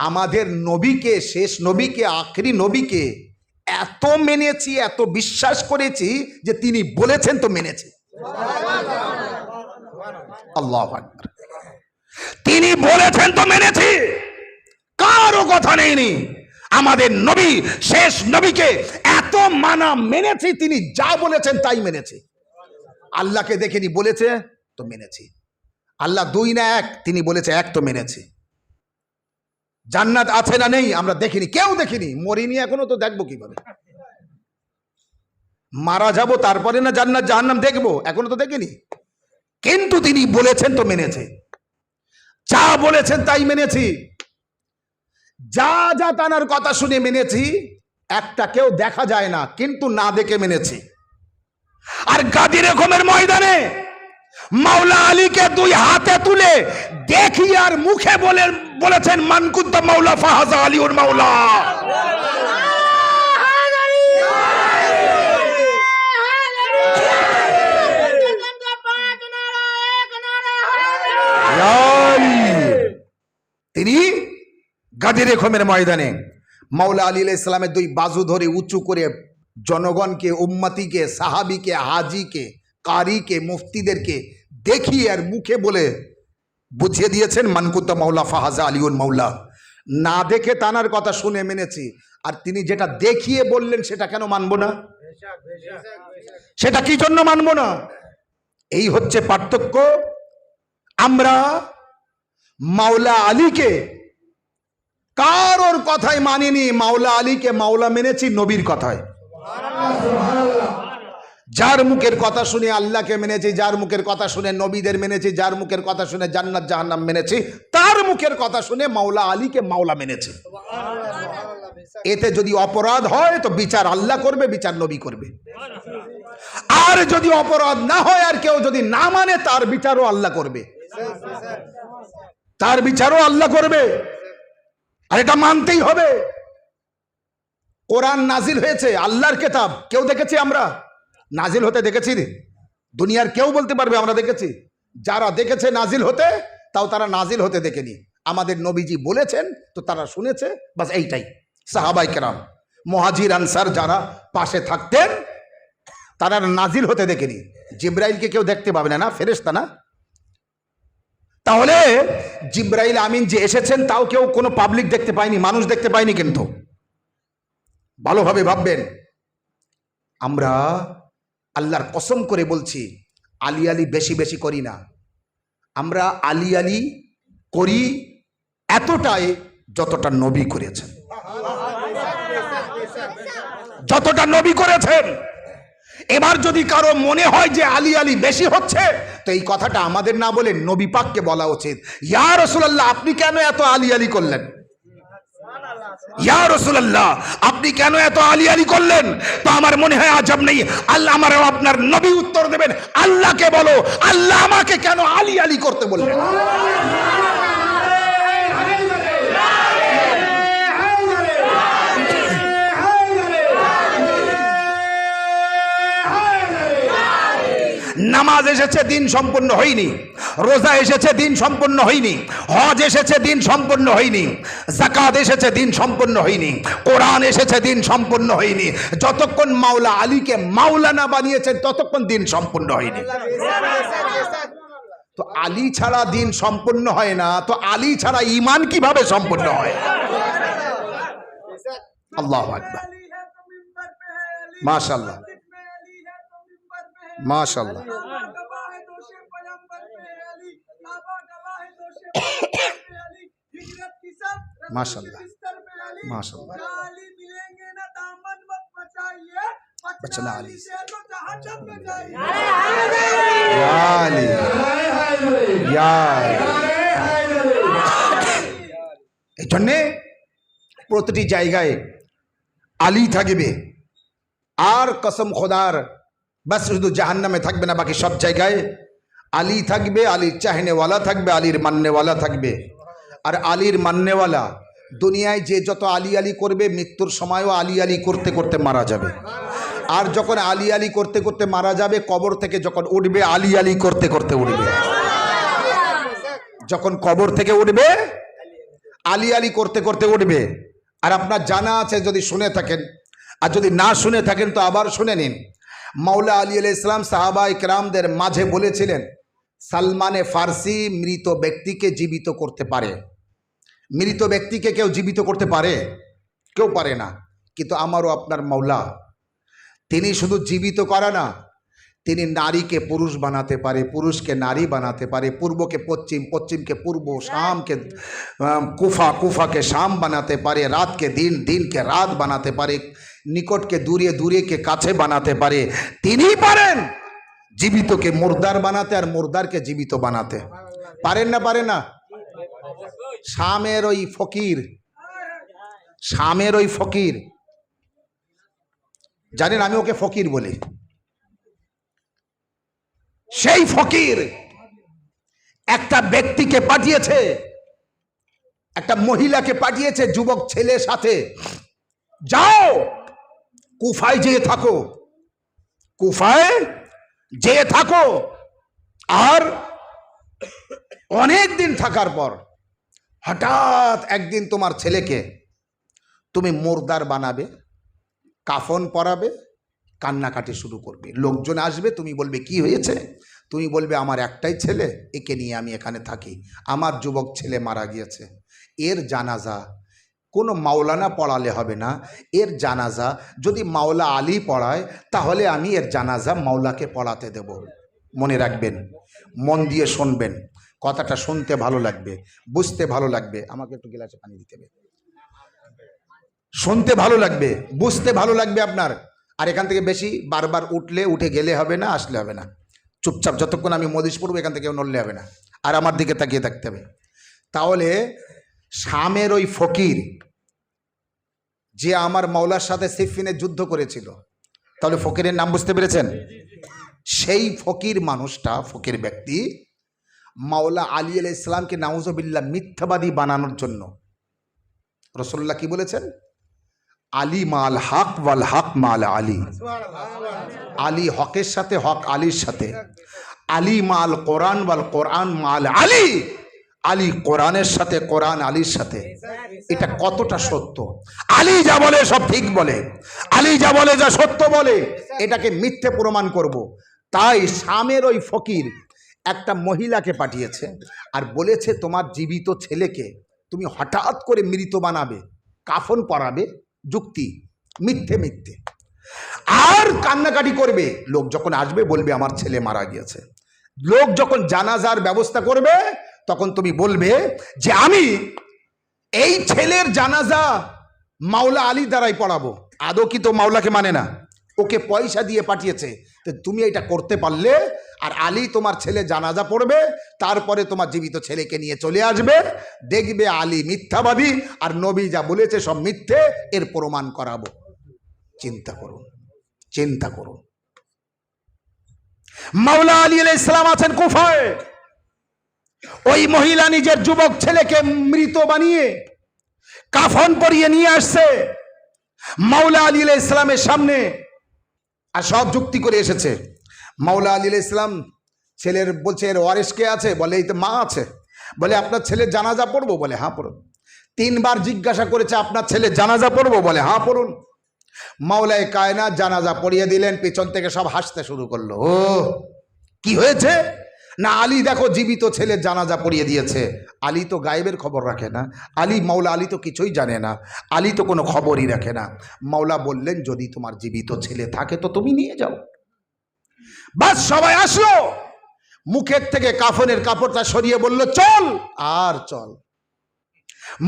আমাদের নবীকে, শেষ নবীকে, আখেরি নবীকে এত মেনেছি, এত বিশ্বাস করেছি যে তিনি বলেছেন তো মেনেছি। আল্লাহু আকবার। তিনি বলেছেন তো মেনেছি, কারো কথা নেইনি। আমাদের নবী, শেষ নবীকে এত মানা মেনেছি, তিনি যা বলেছেন তাই মেনেছি। আল্লাহকে দেখেনি, বলেছে তো মেনেছি। আল্লাহ দুই না এক, তিনি বলেছে এক, তো মেনেছি। জান্নাত আছে না নেই আমরা দেখিনি, কেউ দেখিনি, মরিনি এখনো, তো দেখবো কিভাবে? মারা যাব তারপরে না জান্নাত জাহান্নাম দেখবো, এখনো তো দেখিনি। কিন্তু তিনি বলেছেন তো মেনেছে, যা বলেছেন তাই মেনেছি। যা যা তানার কথা শুনে মেনেছি, একটা কেউ দেখা যায় না, কিন্তু না দেখে মেনেছি। আর গাদির রকমের ময়দানে মাওলা আলীকে দুই হাতে তুলে দেখি আর মুখে বলেছেন মান কুনতা মাওলা ফাহাজা আলীউর মাওলা। তিনি গাদির রকমের ময়দানে মাওলা আলী আলাইহিস সালামের দুই বাজু ধরে উঁচু করে জনগণকে, উম্মতিকে, সাহাবিকে, হাজিকে, কারিকে, মুফতিদেরকে দেখিয়ে আর মুখে বলে বুঝিয়ে দিয়েছেন মান কুনতা মাওলা ফাহাজা আলীউল মাওলা। না দেখে তানার কথা শুনে মেনেছি, আর তিনি যেটা দেখিয়ে বললেন সেটা কেন মানব না? সেটা কি জন্য মানব না? এই হচ্ছে পার্থক্য। আমরা মাওলা আলীকে কারোর কথাই মানিনি, মাওলা আলীকে মাওলা মেনেছি নবীর কথায়। যার মুখের কথা শুনে আল্লাহকে মেনেছি, যার মুখের কথা শুনে নবীদের মেনেছি, যার মুখের কথা শুনে জান্নাত জাহান্নাম মেনেছি, তার মুখের কথা শুনে মাওলা আলীকে মাওলা মেনেছি। এতে যদি অপরাধ হয় তো বিচার আল্লাহ করবে, বিচার নবী করবে। আর যদি অপরাধ না হয়, আর কেউ যদি না মানে, তার বিচারও আল্লাহ করবে, তার বিচারও আল্লাহ করবে। আর এটা মানতেই হবে। কোরআন নাজিল হয়েছে, আল্লাহর কিতাব, কেউ দেখেছি আমরা? নাজিল হতে দেখেছি? দুনিয়ার কেউ বলতে পারবে আমরা দেখেছি? যারা দেখেছে নাজিল হতে, তাও তারা নাজিল হতে দেখেনি। আমাদের নবীজি বলেছেন তো তারা শুনেছে, বাস এইটাই। সাহাবায়ে কেরাম, মুহাজির আনসার যারা পাশে থাকতেন, তারা নাজিল হতে দেখেনি। জিবরাইলকে কেউ দেখতে পাবে না, না ফেরেশতা না? তাহলে জিবরাইল আমিন যে এসেছেন, তাও কেউ কোনো পাবলিক দেখতে পায়নি, মানুষ দেখতে পায়নি। কিন্তু ভালোভাবে ভাববেন, আমরা আল্লাহর কসম করে বলছি, আলী আলী বেশি বেশি করি না। আমরা আলী আলী করি এতটাই যতটা নবী করেছেন, যতটা নবী করেছেন। এবার যদি কারো মনে হয় যে আলী আলী বেশি হচ্ছে, তো এই কথাটা আমাদের না বলে নবী পাককে বলা উচিত। ইয়া রাসূলুল্লাহ, আপনি কেন এত আলী আলী করলেন? ইয়া রাসূলুল্লাহ, আপনি কেন এত আলী আলী করলেন? তো আমার মনে হয় আজব নেই, আল্লাহ আমারও আপনার নবী উত্তর দেবেন, আল্লাহকে বলো, আল্লাহ আমাকে কেন আলী আলী করতে বললেন? নামাজ এসেছে, দিন সম্পূর্ণ হয়নি। রোজা এসেছে, দিন সম্পূর্ণ হয়নি। হজ এসেছে, দিন সম্পূর্ণ হয়নি। যাকাত এসেছে, দিন সম্পূর্ণ হয়নি। কোরআন এসেছে, দিন সম্পূর্ণ হয়নি। যতক্ষণ মাওলা আলীকে মাওলানা বানিয়েছেন, ততক্ষণ দিন সম্পূর্ণ হয়নি। তো আলী ছাড়া দিন সম্পূর্ণ হয় না, তো আলী ছাড়া ঈমান কিভাবে সম্পূর্ণ হয়? আল্লাহু আকবার, মাশাআল্লাহ, माशाल्लाह, माशाल्लाह, माशाल्लाह। बचना अली এই জন্যে প্রতিটি জায়গায় আলী থাকবে। আর কসম খোদার, বাস শুধু জাহান্নামে থাকবে না, বাকি সব জায়গায় আলী থাকবে। আলীর চাহনেওয়ালা থাকবে, আলীর মাননেওয়ালা থাকবে। আর আলীর মাননেওয়ালা দুনিয়ায় যে যত আলী আলী করবে, মৃত্যুর সময়ও আলী আলী করতে করতে মারা যাবে। আর যখন আলী আলী করতে করতে মারা যাবে, কবর থেকে যখন উঠবে, আলী আলী করতে করতে উঠবে। যখন কবর থেকে উঠবে, আলী আলী করতে করতে উঠবে। আর আপনার জানা আছে, যদি শুনে থাকেন, আর যদি না শুনে থাকেন তো আবার শুনে নিন। মাওলা আলী আলাইহিস সালাম সাহাবা ইকরামদের মাঝে বলেছিলেন, সালমানে ফার্সি মৃত ব্যক্তিকে জীবিত করতে পারে। মৃত ব্যক্তিকে কেউ জীবিত করতে পারে? কেউ পারে না। কিন্তু আমারও আপনার মাওলা, তিনি শুধু জীবিত করে না, তিনি নারীকে পুরুষ বানাতে পারে, পুরুষকে নারী বানাতে পারে, পূর্বকে পশ্চিম, পশ্চিমকে পূর্ব, শামকে কুফা, কুফাকে শাম বানাতে পারে, রাতকে দিন, দিনকে রাত বানাতে পারে, নিকটকে দূরে, দূরেকে কাছে বানাতে পারে। তিনি পারেন জীবিতকে মুর্দার বানাতে, আর মুর্দারকে জীবিত বানাতে। পারেন না? পারে না? শামের ওই ফকির, শামের ওই ফকির, জানেন আমি ওকে ফকির বলি। সেই ফকির একটা ব্যক্তিকে পাঠিয়েছে, একটা মহিলাকে পাঠিয়েছে যুবক ছেলের সাথে, যাও কুফায় যেয়ে থাকো, কুফায় যেয়ে থাকো। আর অনেক দিন থাকার পর হঠাৎ একদিন তোমার ছেলেকে তুমি মুর্দার বানাবে, কাফন পরাবে, কান্নাকাটি শুরু করবে। লোকজন আসবে, তুমি বলবে কি হয়েছে? তুমি বলবে আমার একটাই ছেলে, একে নিয়ে আমি এখানে থাকি, আমার যুবক ছেলে মারা গিয়েছে, এর জানাজা কোনো মাওলানা পড়ালে হবে না, এর জানাজা যদি মাওলা আলী পড়ায় তাহলে আমি এর জানাজা মাওলাকে পড়াতে দেব। মনে রাখবেন, মন দিয়ে শুনবেন, কথাটা শুনতে ভালো লাগবে, বুঝতে ভালো লাগবে। আমাকে একটু গ্লাসে পানি দিতে হবে। শুনতে ভালো লাগবে, বুঝতে ভালো লাগবে আপনার। আর এখান থেকে বেশি বারবার উঠে গেলে হবে না, আসলে হবে না। চুপচাপ যতক্ষণ আমি মদিশ পড়বো এখান থেকে নড়লে হবে না, আর আমার দিকে তাকিয়ে থাকতে হবে। তাহলে শামের ওই ফকির যে আমার মাওলার সাথে সিফিনে যুদ্ধ করেছিল, তাহলে ফকিরের নাম বুঝতে পেরেছেন? সেই ফকির মানুষটা, ফকির ব্যক্তি মাওলা আলী আলাইহিস সালামকে নাউজুবিল্লাহ মিথ্যাবাদী বানানোর জন্য রাসূলুল্লাহ কি বলেছেন? আলী মাল হক ওয়াল হক মাল আলী। আলী হকের সাথে, হক আলীর সাথে। আলী মাল কোরআন ওয়াল কোরআন মাল আলী। আলী কোরআনের সাথে, কোরআন আলীর সাথে। এটা কতটা সত্য! আলী যা বলে সব ঠিক বলে, আলী যা বলে যা সত্য বলে, এটাকে মিথ্যে প্রমাণ করব। তাই শামের ওই ফকির একটা মহিলাকে পাঠিয়েছে আর বলেছে তোমার জীবিত ছেলেকে তুমি হঠাৎ করে মৃত বানাবে, কাফন পরাবে। যুক্তি মিথ্যে মিথ্যে, আর কান্নাকাটি করবে। লোক যখন আসবে বলবে আমার ছেলে মারা গিয়েছে। লোক যখন জানাজার ব্যবস্থা করবে তখন তুমি বলবে যে আমি এই ছেলের জানাজা মাওলা আলী দ্বারাই পড়াবো। আদৌ কি তো মাওলাকে মানে না, ওকে পয়সা দিয়ে পাঠিয়েছে। তো তুমি এটা করতে পারলে, আর আলী তোমার ছেলে জানাজা পড়বে, তারপরে তোমার জীবিত ছেলেকে নিয়ে চলে আসবে, দেখবে আলী মিথ্যাবাদী আর নবী যা বলেছে সব মিথ্যে, এর প্রমাণ করাবো। চিন্তা করুন, চিন্তা করুন। মাওলা আলী আলাইহিস সালাম আছেন কুফায়, ওই মহিলা নিজের যুবক ছেলেকে মৃত বানিয়ে কাফন পরিয়ে নিয়ে আসছে মাওলা আলী আলাইহিস সালামের সামনে, আর সব যুক্তি করে এসেছে। মাওলা আলী আলাইহিস সালাম ছেলের বলছে এর ওয়ারিস কে আছে? বলে এই তো মা আছে। বলে আপনার ছেলের জানাজা পড়বো? বলে হ্যাঁ পড়ুন। 3 বার জিজ্ঞাসা করেছে আপনার ছেলের জানাজা পড়বো? বলে হ্যাঁ পড়ুন। মাওলায়ে কায়নাত জানাজা পড়িয়ে দিলেন, পেছন থেকে সব হাসতে শুরু করলো। ও কি হয়েছে? না আলী দেখো জীবিত ছেলের জানাজা পড়িয়ে দিয়েছে। আলী তো গায়েবের খবর রাখে না, মাওলা আলী তো কিছুই জানে না, আলী তো কোনো খবরই রাখে না। মাওলা বললেন যদি তোমার জীবিত ছেলে থাকে তো তুমি নিয়ে যাও। বাস সবাই আসলো, মুখের থেকে কাফনের কাপড়টা সরিয়ে বলল চল। আর চল।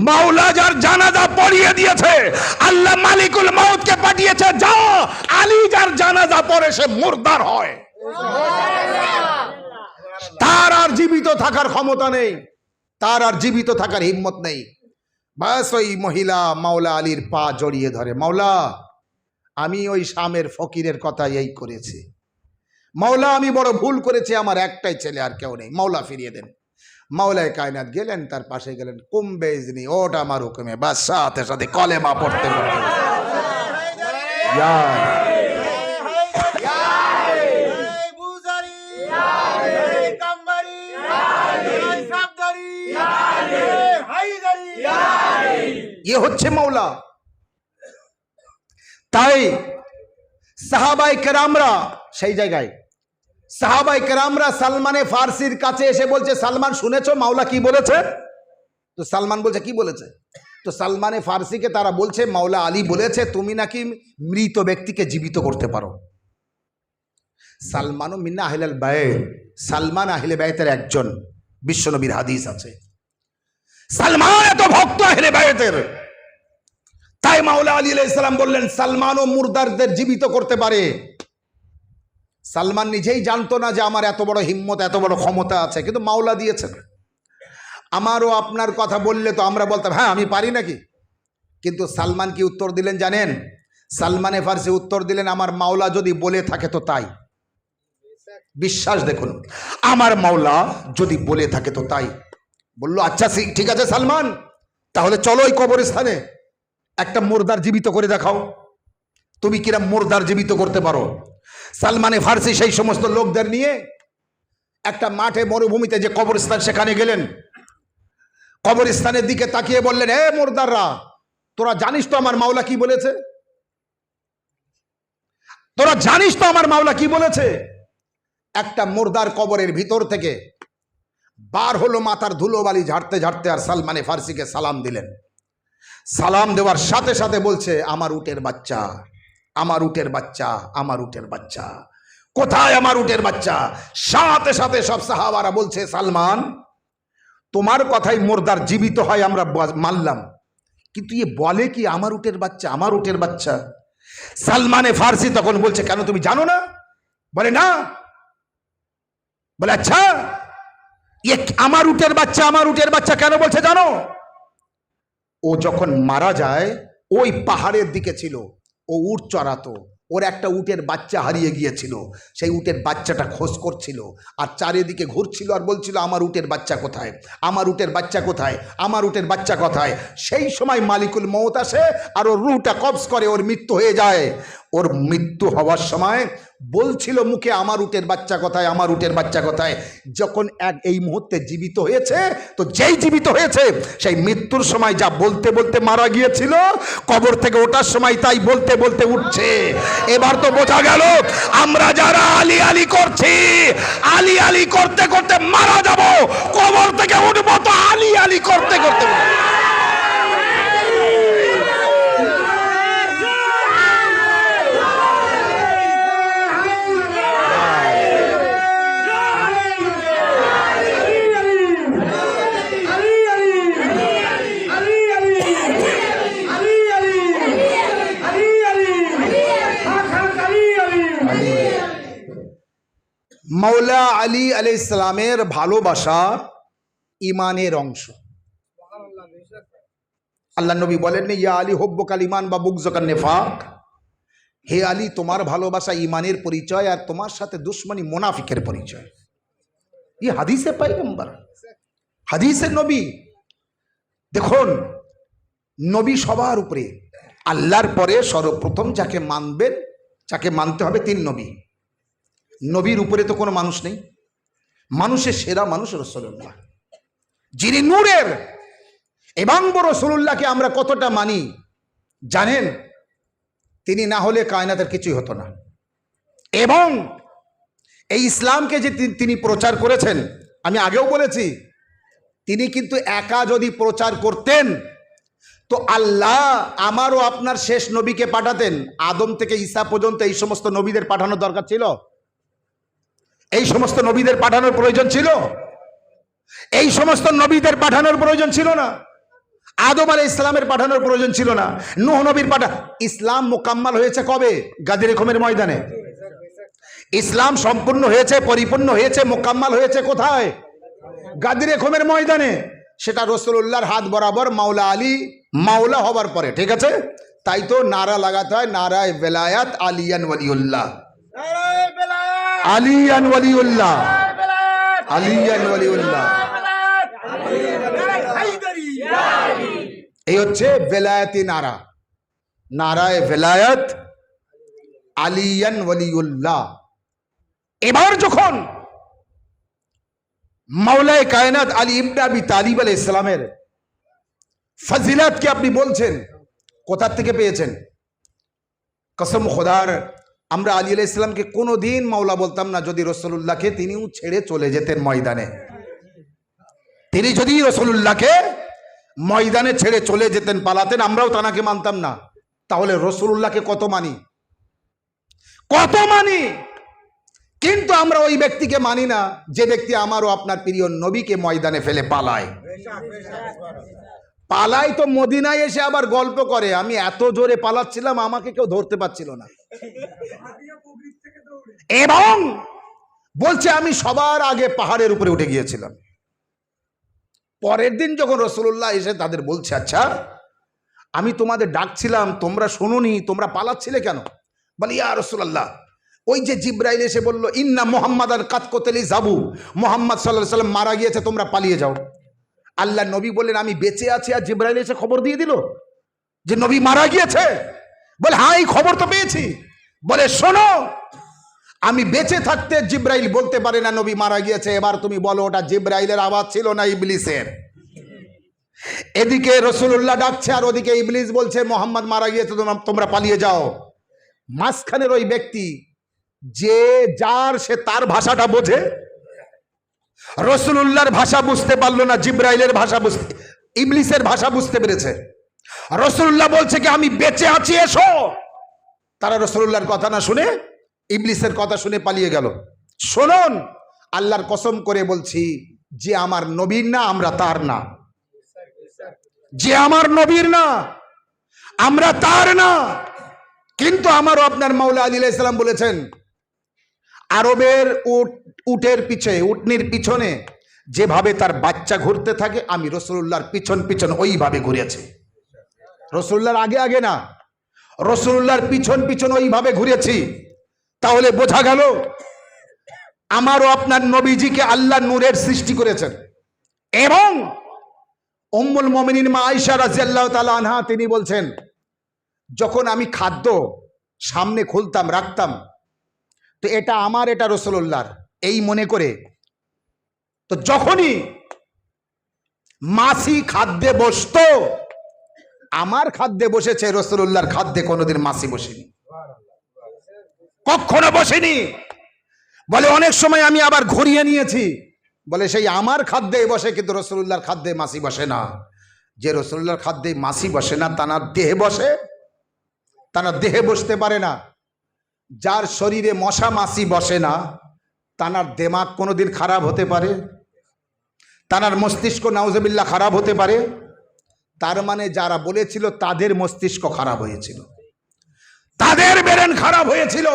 মাওলা যার জানাজা পড়িয়ে দিয়েছে, আল্লাহ মালিকুল মউতকে পাঠিয়েছে, যাও আলী যার জানাজা পড়ে সে মুর্দার হয়, তার আর জীবিত থাকার ক্ষমতা নেই, তার আর জীবিত থাকার হিম্মত নেই। বাস ওই মহিলা মাওলা আলীর পা জড়িয়ে ধরে, মাওলা আমি ওই শামের ফকিরের কথা এই করেছি, মাওলা আমি বড় ভুল করেছি, আমার একটাই ছেলে আর কেউ নেই, মাওলা ফিরিয়ে দেন। মাওলায় কায়নাত গেলেন, তার পাশে গেলেন, কুম্বে ইজনি, ওটা আমার হুকুমে, বাস সাথে সাথে কলেমা পড়তে পড়তে হচ্ছে মাওলা। তাই সাহাবায়ে কেরামরা সেই জায়গায়, সাহাবায়ে কেরামরা সালমানে ফার্সির কাছে এসে বলছে, সালমান শুনেছো মাওলা কি বলেছে? তো সালমান বলছে কি বলেছে? তো সালমানে ফার্সিকে তারা বলছে মাওলা আলী বলেছে তুমি নাকি মৃত ব্যক্তিকে জীবিত করতে পারো। সালমানও মিন্না আহলাল বাইত, সালমান আহলে বাইতের একজন, বিশ্বনবীর হাদিস আছে সালমান এত ভক্ত আহলে বাইতের। তাই মাওলা আলী আলাইহিস সালাম বললেন সালমানও মুরদারদের জীবিত করতে পারে। সালমান নিজেই জানতো না যে আমার এত বড় হিম্মত, এত বড় ক্ষমতা আছে, কিন্তু মাওলা দিয়েছেন। আমারও আপনার কথা বললে তো আমরা বলতাম হ্যাঁ আমি পারি নাকি, কিন্তু সালমান কি উত্তর দিলেন জানেন? সালমানে ফার্সি উত্তর দিলেন আমার মাওলা যদি বলে থাকে তো তাই। বিশ্বাস দেখুন, আমার মাওলা যদি বলে থাকে তো তাই। বললো আচ্ছা ঠিক আছে সালমান, তাহলে চলো ওই কবরস্থানে একটা মুর্দার জীবিত করে দেখাও, তুমি কিরম মুর্দার জীবিত করতে পারো। সালমানে ফার্সি সেই সমস্ত লোকদের নিয়ে একটা মাঠে মরুভূমিতে যে কবরস্থান সেখানে গেলেন। কবরস্থানের দিকে তাকিয়ে বললেন এ মুর্দাররা, তোরা জানিস তো আমার মাওলা কি বলেছে? তোরা জানিস তো আমার মাওলা কি বলেছে? একটা মুর্দার কবরের ভিতর থেকে বার হলো মাথার ধুলোবালি ঝাড়তে ঝাড়তে, আর সালমানে ফার্সিকে সালাম দিলেন। সালাম দেওয়ার সাথে সাথে বলছে আমার উটের বাচ্চা, আমার উটের বাচ্চা, আমার উটের বাচ্চা, কোথায় আমার উটের বাচ্চা? সাথে সাথে সব সাহাবারা বলছে সালমান তোমার কথাই মুর্দার জীবিত হয় আমরা মানলাম, কিন্তু এ বলে কি আমার উটের বাচ্চা, আমার উটের বাচ্চা। সালমানে ফার্সি তখন বলছে কেন তুমি জানো না? বলে না। বলে আচ্ছা এ আমার উটের বাচ্চা, আমার উটের বাচ্চা কেন বলছে জানো? ও যখন মারা যায় ওই পাহাড়ের দিকে ছিল, ও উট চড়াতো, ওর একটা উটের বাচ্চা হারিয়ে গিয়েছিল, সেই উটের বাচ্চাটা খোঁজ করছিল আর চারিদিকে ঘুরছিল আর বলছিল আমার উটের বাচ্চা কোথায়, আমার উটের বাচ্চা কোথায়, আমার উটের বাচ্চা কোথায়। সেই সময় মালিকুল মউত আসে আর ওর রুহটা কবজ করে, ওর মৃত্যু হয়ে যায়। ওর মৃত্যু হওয়ার সময় বলছিল মুখে আমার উটের বাচ্চা কোথায়, আমার উটের বাচ্চা কোথায়। যখন এই মুহূর্তে জীবিত হয়েছে, তো যেই জীবিত হয়েছে সেই মৃত্যুর সময় যা বলতে বলতে মারা গিয়েছিল, কবর থেকে ওঠার সময় তাই বলতে বলতে উঠছে। এবার তো বোঝা গেল আমরা যারা আলী আলী করছি, আলী আলী করতে করতে মারা যাব, কবর থেকে উঠবো তো আলী আলী করতে করতে। মাওলা আলী আলাইহিস সালামের ভালোবাসা ইমানের অংশ। আল্লাহ নবী বলেন ইয়া আলী হুব্বুকাল ঈমান বা বুগযুকান নিফাক, হে আলী তোমার ভালোবাসা ইমানের পরিচয় আর তোমার সাথে দুশমনি মুনাফিকের পরিচয়। এই হাদিসে পয়গম্বর, হাদিসে নবী। দেখুন নবী সবার উপরে, আল্লাহর পরে সর্বপ্রথম যাকে মানবেন, যাকে মানতে হবে তিন নবী। নবীর উপরে তো কোনো মানুষ নেই, মানুষের সেরা মানুষ রাসূলুল্লাহ, যিনি নূরের। এবং রাসূলুল্লাহকে আমরা কতটা মানি জানেন? তিনি না হলে কায়নাতের কিছুই হতো না। এবং এই ইসলামকে যে তিনি প্রচার করেছেন, আমি আগেও বলেছি, তিনি কিন্তু একা যদি প্রচার করতেন তো আল্লাহ আমারও আপনার শেষ নবীকে পাঠাতেন। আদম থেকে ঈসা পর্যন্ত এই সমস্ত নবীদের পাঠানোর দরকার ছিল? এই সমস্ত নবীদের পাঠানোর প্রয়োজন ছিল? এই সমস্ত নবীদের পাঠানোর প্রয়োজন ছিল না। আদম আলাইহিস সালামের পাঠানোর প্রয়োজন ছিল না। নূহ নবীর ইসলাম মোকাম্মাল হয়েছে কবে? গাদির খুমের ময়দানে। ইসলাম সম্পূর্ণ হয়েছে, পরিপূর্ণ হয়েছে, মোকাম্মাল হয়েছে কোথায়? গাদিরে খোমের ময়দানে, সেটা রাসূলুল্লাহর হাত বরাবর মাওলা আলী মাওলা হবার পরে, ঠিক আছে? তাই তো নারা লাগাতে হয়, নারায়ে বেলায়াত আলিয়ান ওয়ালিউল্লাহ, আলিয়ান ওয়ালিউল্লাহ, আলিয়ান ওয়ালিউল্লাহ। এই হচ্ছে বেলায়াতি নারা, নারায়ে বেলায়াত আলিয়ান ওয়ালিউল্লাহ। এবার যখন মাওলায়ে কায়নাত আলী ইবনে আবি তালিব আলাইহিস সালামের ফজিলাতকে আপনি বলছেন, কোথা থেকে পেয়েছেন? কসম খোদার, আমরা আলী আলাইহিস সালামকে কোনোদিন মাওলা বলতাম না যদি রাসূলুল্লাহকে তিনিও ছেড়ে চলে যেতেন ময়দানে। তিনি যদি রাসূলুল্লাহকে ময়দানে ছেড়ে চলে যেতেন, পালাতেন, আমরাও তানাকে মানতাম না। তাহলে রাসূলুল্লাহকে কত মানি, কত মানি, কিন্তু আমরা ওই ব্যক্তিকে মানি না যে ব্যক্তি আমারও আপনার প্রিয় নবীকে ময়দানে ফেলে পালায়। পালাই তো মদিনায় এসে আবার গল্প করে, আমি এত জোরে পালাচ্ছিলাম আমাকে কেউ ধরতে পারছিল না, এবং বলছে আমি সবার আগে পাহাড়ের উপরে উঠে গিয়েছিলাম। পরের দিন যখন রাসূলুল্লাহ এসে তাদের বলছে, আচ্ছা আমি তোমাদের ডাকছিলাম তোমরা শুনোনি, তোমরা পালাচ্ছিলে কেন? বলে, ইয়া রাসূলুল্লাহ, ওই যে জিব্রাইল এসে বলল ইন্না মুহাম্মাদান কাদ কতলি যাবু, মুহাম্মদ সাল্লাল্লাহু আলাইহি ওয়াসাল্লাম মারা গিয়েছে, তোমরা পালিয়ে যাও। আল্লাহ নবী বললেন আমি বেঁচে আছি, আর জিব্রাইল এসে খবর দিয়ে দিল যে নবী মারা গিয়েছে? বলে, হ্যাঁ এই খবর তো পেয়েছি। বলে, শোনো, আমি বেঁচে থাকতে জিব্রাইল বলতে পারে না নবী মারা গিয়েছে। এবার তুমি বলো ওটা জিব্রাইলের আওয়াজ ছিল না ইবলিসের? এদিকে রাসূলুল্লাহ ডাকছে আর ওদিকে ইবলিস বলছে মুহাম্মদ মারা গিয়েছে, তোমরা পালিয়ে যাও। মাঝখানের ওই ব্যক্তি যে যার সে তার ভাষাটা বোঝে, রাসূলুল্লাহর ভাষা বুঝতে পারলো না, জিব্রাইলের ভাষা বুঝতে, ইবলিসের ভাষা বুঝতে পেরেছে। রাসূলুল্লাহ বলছে কি আমি বেঁচে আছি, এসো। তারা রাসূলুল্লাহর কথা না শুনে ইবলিসের কথা শুনে পালিয়ে গেল। শুনুন, আল্লাহর কসম করে বলছি, যে আমার নবীর না আমরা তার না, যে আমার নবীর না আমরা তার না। কিন্তু আমারও আপনার মাওলা আলী আলাইহিস সালাম বলেছেন, আরবের উটের পিছে, উটনির পিছনে যেভাবে তার বাচ্চা ঘুরতে থাকে, আমি রাসূলুল্লাহর পিছন পিছন ওইভাবে ঘুরেছি। রাসূলুল্লাহর আগে আগে না, রাসূলুল্লাহর পিছন পিছন ওইভাবে ঘুরেছি। তাহলে বোঝা গেল আমারও আপনার নবীজিকে আল্লাহ নূরের সৃষ্টি করেছেন। এবং উম্মুল মুমিনিন মা আয়েশা রাদিয়াল্লাহু তাআলা আনহা তিনি বলছেন, যখন আমি খাদ্য সামনে খুলতাম রাখতাম, তো এটা আমার, এটা রাসূলুল্লাহর, এই মনে করে, তো যখনই মাছি খাদ্যে বসতো, আমার খাদ্যে বসেছে, রাসূলুল্লাহর খাদ্যে কোনোদিন মাছি বসেনি, কখনো বসেনি। বলে অনেক সময় আমি আবার ঘুরিয়ে নিয়েছি, বলে সেই আমার খাদ্যে বসে, কিন্তু রাসূলুল্লাহর খাদ্যে মাছি বসে না। যে রাসূলুল্লাহর খাদ্যে মাছি বসে না, তার দেহে বসে, তার দেহে বসতে পারে না। যার শরীরে মশা মাছি বসে না, তার দিমাগ কোনোদিন খারাপ হতে পারে, তার মস্তিষ্ক নাউজুবিল্লাহ খারাপ হতে পারে। তার মানে যারা বলেছিল তাদের মস্তিষ্ক খারাপ হয়েছিল, তাদের ব্রেন খারাপ হয়েছিল।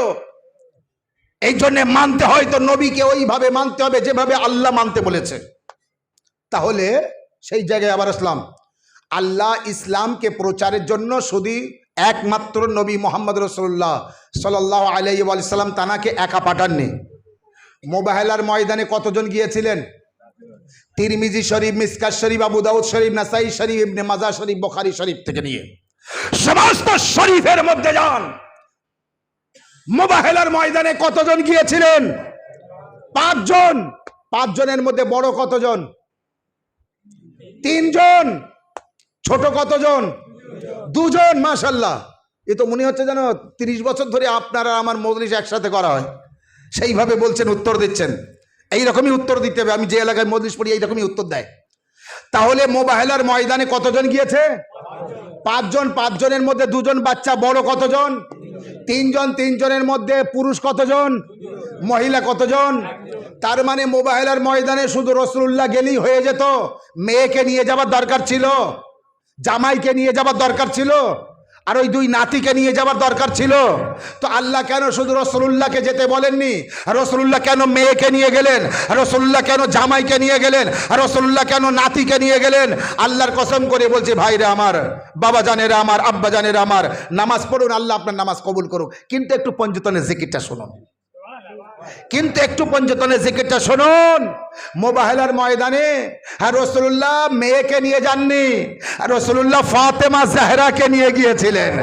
এই জন্য মানতে হয় তো নবীকে ওইভাবে মানতে হবে যেভাবে আল্লাহ মানতে বলেছে। তাহলে সেই জায়গায় আবার আসলাম, আল্লাহ ইসলামকে প্রচারের জন্য শুধু একমাত্র নবী মুহাম্মদ রাসূলুল্লাহ সাল্লাল্লাহু আলাইহি ওয়াসাল্লাম তানাকে একা পাঠাননি। মুবাহলার ময়দানে কতজন গিয়েছিলেন? তিরমিজি শরীফ, মিসকাত শরীফ, আবু দাউদ শরীফ, নাসাই শরীফ, ইবনে মাজাহ শরীফ, বুখারী শরীফ থেকে নিয়ে সমস্ত শরীফের মধ্যে যান। মুবাহলার ময়দানে কতজন গিয়েছিলেন? 5 জন। 5 জনের মধ্যে বড় কতজন? 3 জন। ছোট কতজন? 2 জন। মাশাআল্লাহ, এ তো মনে হচ্ছে যেন 30 বছর ধরে আপনারা আমার মজলিস একসাথে করা হয়, সেইভাবে বলছেন, উত্তর দিচ্ছেন। এইরকমই উত্তর দিতে হবে, আমি যে এলাকায় মজলিস পড়ি এইরকমই উত্তর দেয়। তাহলে মুবাহলার ময়দানে কতজন গিয়েছে? 5 জন। 5 জনের মধ্যে 2 জন বাচ্চা, বড় কতজন? 3 জন। 3 জনের মধ্যে পুরুষ কতজন? মহিলা কতজন? তার মানে মুবাহলার ময়দানে শুধু রাসূলুল্লাহ গেলেই হয়ে যেত? মেয়েকে নিয়ে যাবার দরকার ছিল? জামাইকে নিয়ে যাবার দরকার ছিল? আর ওই দুই নাতিকে নিয়ে যাবার দরকার ছিল তো আল্লাহ কেন শুধু রাসূলুল্লাহকে যেতে বলেননি? রাসূলুল্লাহ কেন মেয়েকে নিয়ে গেলেন? রাসূলুল্লাহ কেন জামাইকে নিয়ে গেলেন? রাসূলুল্লাহ কেন নাতিকে নিয়ে গেলেন? আল্লাহর কসম করে বলছি, ভাইরা আমার, বাবা জানেরা আমার, আব্বা জানেরা আমার, নামাজ পড়ুন, আল্লাহ আপনার নামাজ কবুল করুক, কিন্তু একটু পঞ্চতনের জিকিরটা শুনুন, কিন্তু একটু পঞ্চতনের জিকিরটা শুনুন। মুবাহলার ময়দানে রাসূলুল্লাহ মেয়েকে নিয়ে যাননি, রাসূলুল্লাহ ফাতেমা জাহরাকে নিয়ে গিয়েছিলেন।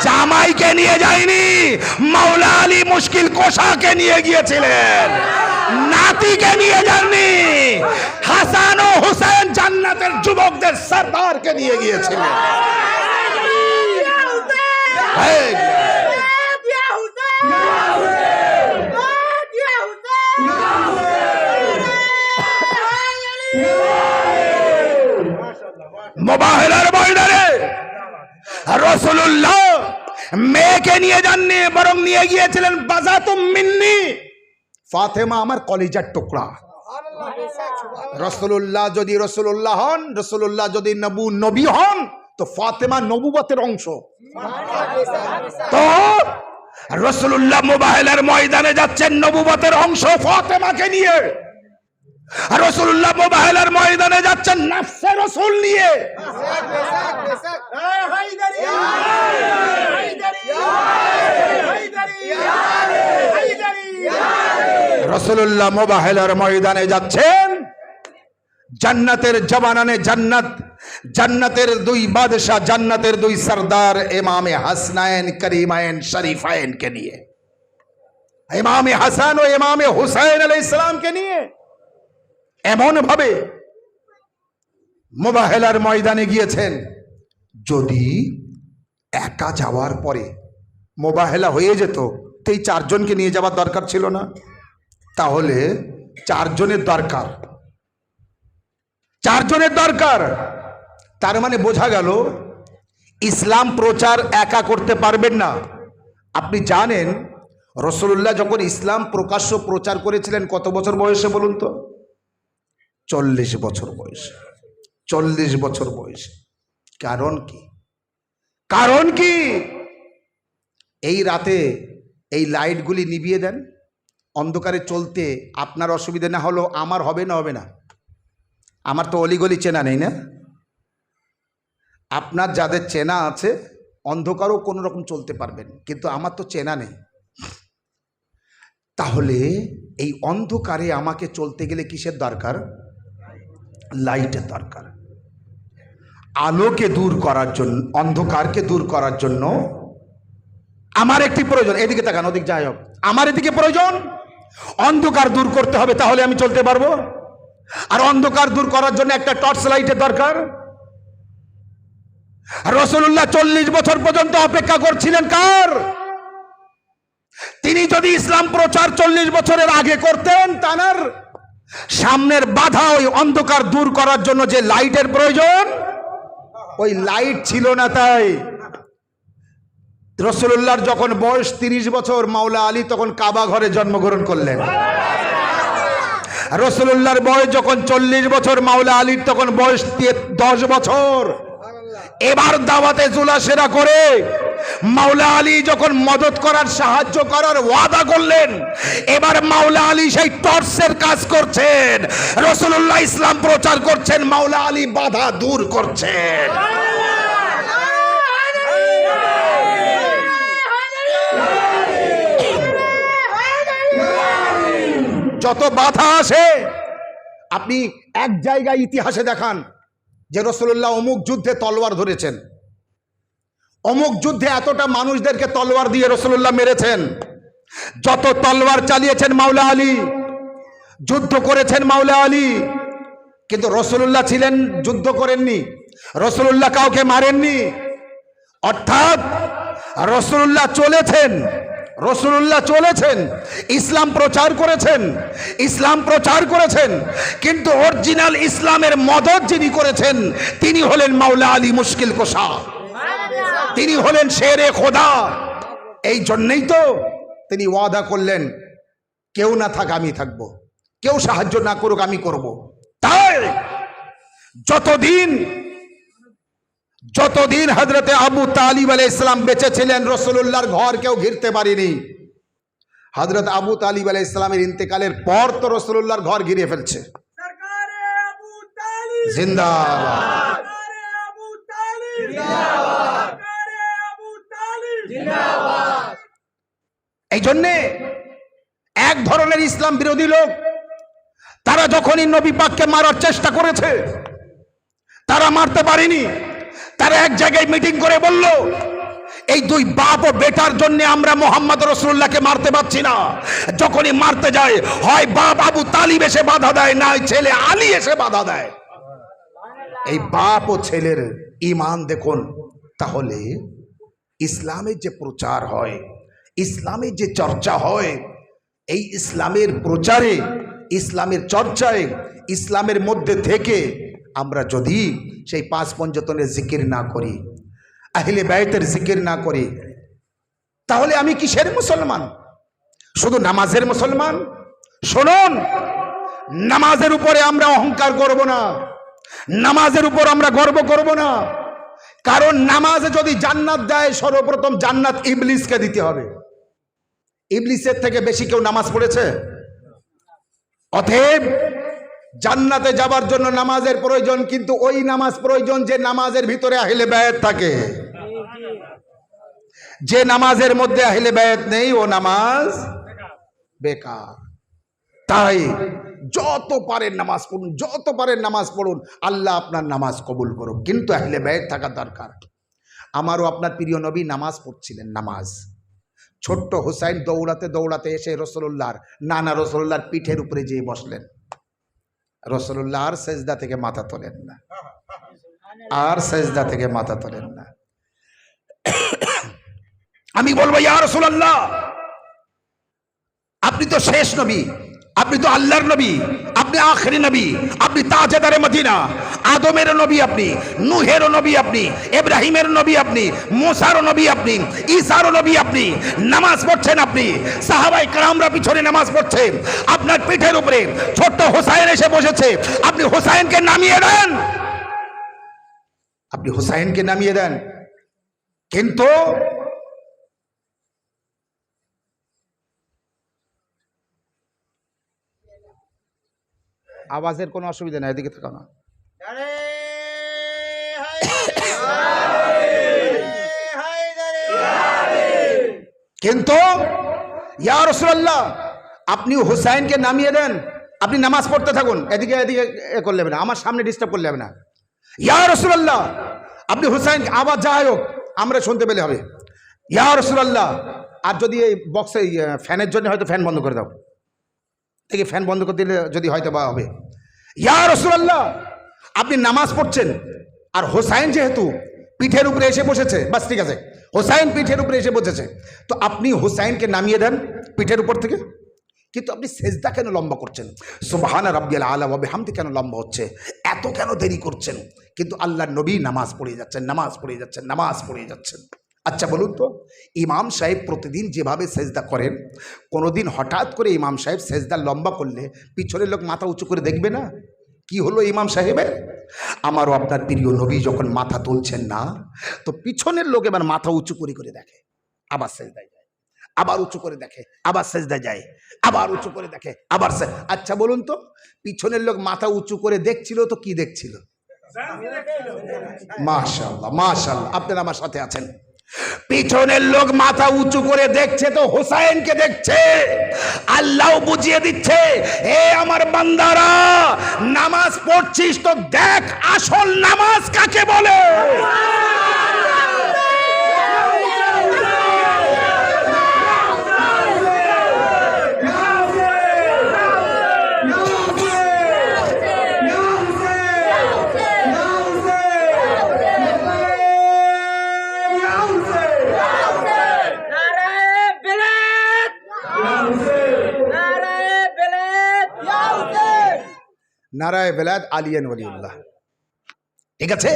জামাইকে নিয়ে যায়নি, মাওলা আলী মুশকিল কোশাকে নিয়ে গিয়েছিলেন। নাতিকে নিয়ে যাননি, হাসান ও হুসেন জান্নাতের যুবকদের সরদারকে নিয়ে গিয়েছিলেন। মুবাহলার ময়দানে রাসূলুল্লাহ মেয়েকে নিয়ে যাননি, বরং নিয়ে গিয়েছিলেন বাজাতুম মিন্নি, ফাতেমা আমার কলিজার টুকরা। রাসূলুল্লাহ যদি রাসূলুল্লাহ হন, রাসূলুল্লাহ যদি নবী হন, তো ফাতেমা নবুবতের অংশ। তো রাসূলুল্লাহ মুবাহলার ময়দানে যাচ্ছেন নবুবতের অংশ ফাতেমাকে নিয়ে, আর রাসূলুল্লাহ মুবাহলার ময়দানে যাচ্ছেন নফসে রাসূল নিয়ে। রাসূলুল্লাহ মুবাহলার ময়দানে যাচ্ছেন জান্নাতের জবানানে জান্নাত, জান্নাতের দুই বাদশা, জান্নাতের দুই সরদার ইমামে হাসনাইন করিমাইন শরীফাইনকে নিয়ে, ইমামে হাসান ও ইমামে হুসাইন আলাইহিস সালামকে নিয়ে। এমন ভাবে মুবাহলার ময়দানে গিয়েছেন, যদি একা যাওয়ার পরে মুবাহলা হয়ে যেত তো এই চারজনকে নিয়ে যাওয়ার দরকার ছিল না, তাহলে চারজনের দরকার, চারজনের দরকার। তার মানে বোঝা গেল ইসলাম প্রচার একা করতে পারবেন না। আপনি জানেন রাসূলুল্লাহ যখন ইসলাম প্রকাশ্য প্রচার করেছিলেন কত বছর বয়সে বলুন তো? 40 বছর বয়সে, 40 বছর বয়সে। কারণ কি? কারণ কি? এই রাতে এই লাইটগুলি নিভিয়ে দেন, অন্ধকারে চলতে আপনার অসুবিধা না হলো আমার হবে না? হবে না? আমার তো অলিগলি চেনা নেই না? আপনার যাদের চেনা আছে অন্ধকারও কোনো রকম চলতে পারবেন, কিন্তু আমার তো চেনা নেই। তাহলে এই অন্ধকারে আমাকে চলতে গেলে কিসের দরকার? লাইটের দরকার। আলোকে দূর করার জন্য, অন্ধকারকে দূর করার জন্য আমার একটি প্রয়োজন। এদিকে তাকান, ওদিক যাই হোক, আমার এদিকে প্রয়োজন, অন্ধকার দূর করতে হবে, তাহলে আমি চলতে পারবো। আর অন্ধকার দূর করার জন্য একটা টর্চ লাইটের দরকার। রাসূলুল্লাহ 40 বছর পর্যন্ত অপেক্ষা করছিলেন কার? তিনি যদি ইসলাম প্রচার 40 বছরের আগে করতেন, তার সামনের বাধা ওই অন্ধকার দূর করার জন্য যে লাইটের প্রয়োজন, ওই লাইট ছিল না। তাই রাসূলুল্লাহর যখন বয়স 30 বছর, মাওলা আলী তখন কাবা ঘরে জন্মগ্রহণ করলেন। রাসূলুল্লাহর বয়স যখন 40 বছর, মাওলা আলীর তখন বয়স 10 বছর। এবার দাওয়াতে জুলাসেরা করে মাওলা আলী যখন মদত করার, সাহায্য করার ওয়াদা করলেন, এবার মাওলা আলী সেই টর্চের কাজ করছেন। রাসূলুল্লাহ ইসলাম প্রচার করছেন, মাওলা আলী বাধা দূর করছেন। যত বাধা আসে, আপনি এক জায়গায় ইতিহাসে দেখান যে রাসূলুল্লাহ অমুক যুদ্ধে তলোয়ার ধরেছেন, অমুক যুদ্ধে এতটা মানুষদেরকে তলোয়ার দিয়ে রাসূলুল্লাহ মেরেছেন। যত তলোয়ার চালিয়েছেন মাওলা আলী, যুদ্ধ করেছেন মাওলা আলী, কিন্তু রাসূলুল্লাহ ছিলেন, যুদ্ধ করেননি, রাসূলুল্লাহ কাউকে মারেননি। অর্থাৎ রাসূলুল্লাহ চলেছেন, রাসূলুল্লাহ চলেছেন, ইসলাম প্রচার করেছেন, ইসলাম প্রচার করেছেন, কিন্তু অরিজিনাল ইসলামের মদত যিনি করেছেন তিনি হলেন মাওলা আলী মুশকিল কোশা, তিনি হলেন শেরে খোদা। এই জন্যই তো তিনি ওয়াদা করলেন, কেউ না থাক আমি থাকবো, কেউ সাহায্য না করুক আমি করব। তাই যতদিন যতদিন হযরতে আবু তালিব আলাইহিস সালাম বেঁচে ছিলেন রাসূলুল্লাহর ঘর কেউ ঘিরতে পারেনি। হযরত আবু তালিব আলাইহিস সালামের ইন্তেকালের পর তো রাসূলুল্লাহর ঘর ঘিরে ফেলছে। সরকারে আবু তালিব জিন্দাবাদ। সরকারে আবু তালিব জিন্দাবাদ সরকারে আবু তালিব জিন্দাবাদ। এই জন্যে এক ধরনের ইসলাম বিরোধী লোক তারা যখনই নবী পাককে মারার চেষ্টা করেছে, তারা মারতে পারেনি। তারা এক জায়গায় মিটিং করে বলল, এই দুই বাপ ও বেটার জন্য আমরা মোহাম্মদ রাসূলুল্লাহকে মারতে পারছি না। যখনই মারতে যায়, হয় বাপ আবু তালিব এসে বাধা দেয়, না ছেলে আলী এসে বাধা দেয়। এই বাপ ও ছেলের ঈমান দেখুন। তাহলে ইসলামের যে প্রচার হয়, ইসলামের যে চর্চা হয়, এই ইসলামের প্রচারে, ইসলামের চর্চায়, ইসলামের মধ্যে থেকে আমরা যদি সেই পাঁচ পঞ্চতনের জিকির না করি, আহলে বাইতের জিকির না করি, তাহলে আমি কিসের মুসলমান? শুধু নামাজের মুসলমান? শুনুন, নামাজের উপরে আমরা অহংকার করব না, নামাজের উপর আমরা গর্ব করব না। কারণ নামাজে যদি জান্নাত দেয়, সর্বপ্রথম জান্নাত ইবলিসকে দিতে হবে। ইবলিসের থেকে বেশি কেউ নামাজ পড়েছে? অতএব জান্নাতে যাবার জন্য নামাজের প্রয়োজন, কিন্তু ওই নামাজ প্রয়োজন যে নামাজের ভিতরে আহলে বায়াত থাকে। যে নামাজের মধ্যে আহলে বায়াত নেই, ও নামাজ বেকার। তাই যত পারেন নামাজ পড়ুন, যত পারেন নামাজ পড়ুন, আল্লাহ আপনার নামাজ কবুল করুক, কিন্তু আহলে বায়াত থাকা দরকার। আমারও আপনার প্রিয় নবী নামাজ পড়ছিলেন। নামাজ, ছোট্ট হুসাইন দৌড়াতে দৌড়াতে এসে রাসূলুল্লাহর নানা রাসূলুল্লাহর পিঠের উপরে যেয়ে বসলেন। রাসূলুল্লাহ আর সেজদা থেকে মাথা তোলেন না, আর সেজদা থেকে মাথা তোলেন না। আমি বলবো, ইয়া রাসূলুল্লাহ, আপনি তো শেষ নবী, আপনি তো আল্লাহর নবী, আপনি আখেরি নবী, আপনি তাজেদারে মদিনা, আদমের নবী আপনি, নূহের নবী আপনি, ইব্রাহিমের নবী আপনি, মুসার নবী আপনি, ঈসার নবী আপনি। নামাজ পড়ছেন আপনি, সাহাবায়ে কেরামরা পিছনে নামাজ পড়ছে, আপনার পিঠের উপরে ছোট্ট হুসাইন এসে বসেছে, আপনি হুসাইনকে নামিয়ে দেন, আপনি হুসাইনকে নামিয়ে দেন। কিন্তু আওয়াজের কোনো অসুবিধা নাই, এদিকে থাকা না। কিন্তু ইয়া রাসূলুল্লাহ, আপনি হুসাইনকে নামিয়ে দেন, আপনি নামাজ পড়তে থাকুন, এদিকে এদিকে করলে হবে না, আমার সামনে ডিস্টার্ব করলে হবে না। ইয়া রাসূলুল্লাহ, আপনি হুসাইন, আওয়াজ যাই হোক আমরা শুনতে পেলে হবে। ইয়া রাসূলুল্লাহ, আর যদি এই বক্সে ফ্যানের জন্য হয়তো ফ্যান বন্ধ করে দাও, থেকে ফ্যান বন্ধ করে দিলে যদি হয়তো বা হবে। ইয়া রাসূলুল্লাহ, আপনি নামাজ পড়ছেন, আর হোসাইন যেহেতু পিঠের উপরে এসে বসেছে, বাস ঠিক আছে, হোসাইন পিঠের উপরে এসে বসেছে, তো আপনি হোসাইনকে নামিয়ে দেন পিঠের উপর থেকে। কিন্তু আপনি সেজদা কেন লম্বা করছেন? সুবহানা রাব্বিয়াল আলা ওয়া বিহামদি কেন লম্বা হচ্ছে? এত কেন দেরি করছেন? কিন্তু আল্লাহর নবী নামাজ পড়ে যাচ্ছেন, নামাজ পড়ে যাচ্ছেন, নামাজ পড়ে যাচ্ছেন। আচ্ছা বলুন তো, ইমাম সাহেব প্রতিদিন যেভাবে সেজদা করেন, কোনোদিন হঠাৎ করে ইমাম সাহেব সেজদা লম্বা করলে পিছনের লোক মাথা উঁচু করে দেখবে না? কি হলো ইমাম সাহেবের? আমারও আপনার প্রিয় নবী যখন মাথা তুলছেন না, তো পিছনের লোক এবার মাথা উঁচু করে করে দেখে, আবার সেজদায় যায়, আবার উঁচু করে দেখে, আবার সেজদায় যায়, আবার উঁচু করে দেখে, আবার। আচ্ছা বলুন তো, পিছনের লোক মাথা উঁচু করে দেখছিল তো কি দেখছিল? মাশাআল্লাহ, মাশাআল্লাহ, আপনারা আমার সাথে আছেন। পিছনের লোক মাথা উঁচু করে দেখছে তো হুসাইনকে দেখছে। আল্লাহ বুঝিয়ে দিচ্ছে, হে আমার বান্দারা, নামাজ পড়ছিস তো দেখ আসল নামাজ কাকে বলে। নারায়ে বেলায়েত আলিয়ান ওলিউল্লাহ। ঠিক আছে,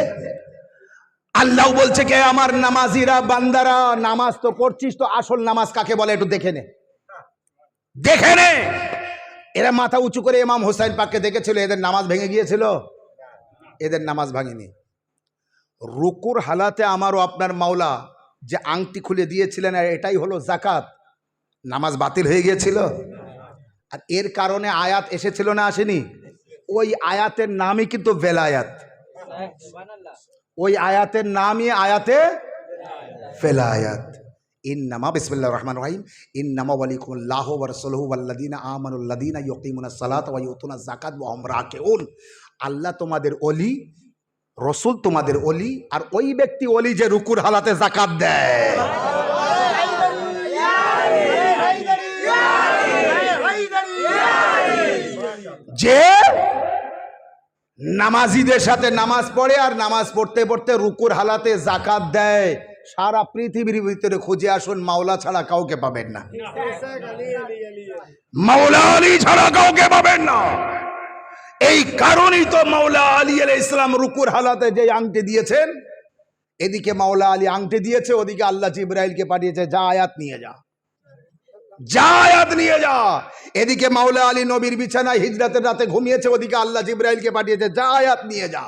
আল্লাহ বলছে কে আমার নামাজিরা বান্দারা, নামাজ তো পড়ছিস তো আসল নামাজ কাকে বলে একটু দেখে নে, দেখে নে। এরা মাথা উঁচু করে ইমাম হুসাইন পাককে দেখেছিল, এদের নামাজ ভেঙে গিয়েছিল? এদের নামাজ ভাঙেনি। রুকুর হালাতে আমারও আপনার মাওলা যে আংটি খুলে দিয়েছিলেন, আর এটাই হলো জাকাত, নামাজ বাতিল হয়ে গিয়েছিল। আর এর কারণে আয়াত এসেছিল না, আসেনি? ওই আয়াতের নামই কিন্তু বেলায়াত, ওই আয়াতের নামই আয়াতে ফেলায়াত। ইন্নামা বিসমিল্লাহির রহমানির রহিম ইন্নামা ওয়ালিকুমুল্লাহু ওয়া রাসূলুহু ওয়াল্লাযীনা আমানুল্লাযীনা ইউকিমুনাস সালাতা ওয়া ইউতুনাজ যাকাত ওয়া হুম রাকিউন। আল্লাহ তোমাদের ওলি, রসুল তোমাদের ওলি, আর ওই ব্যক্তি ওলি যে রুকুর হালাতে যাকাত দেয়। যে নামাজিদের সাথে নামাজ পড়ে আর নামাজ পড়তে পড়তে রুকুর হালাতে যাকাত দেয়, সারা পৃথিবীর ভিতরে খুঁজে আসুন, মাওলা ছাড়া কাউকে পাবেন না, মাওলা আলী ছাড়া কাউকে পাবেন না। এই কারণেই তো মাওলা আলী আলাইহিস সালাম রুকুর হালাতে যে আংটি দিয়েছেন, এদিকে মাওলা আলী আংটি দিয়েছে, ওদিকে আল্লাহ জিবরাইলকে পাঠিয়েছে, যা আয়াত নিয়ে যা, যা আয়াত নিয়ে যা। এদিকে মাওলা আলী নবীর বিছানায় হিজরাতের রাতে ঘুমিয়েছে, ওদিকে আল্লাহ জিবরাইলকে পাঠিয়েছে, যা আয়াত নিয়ে যা,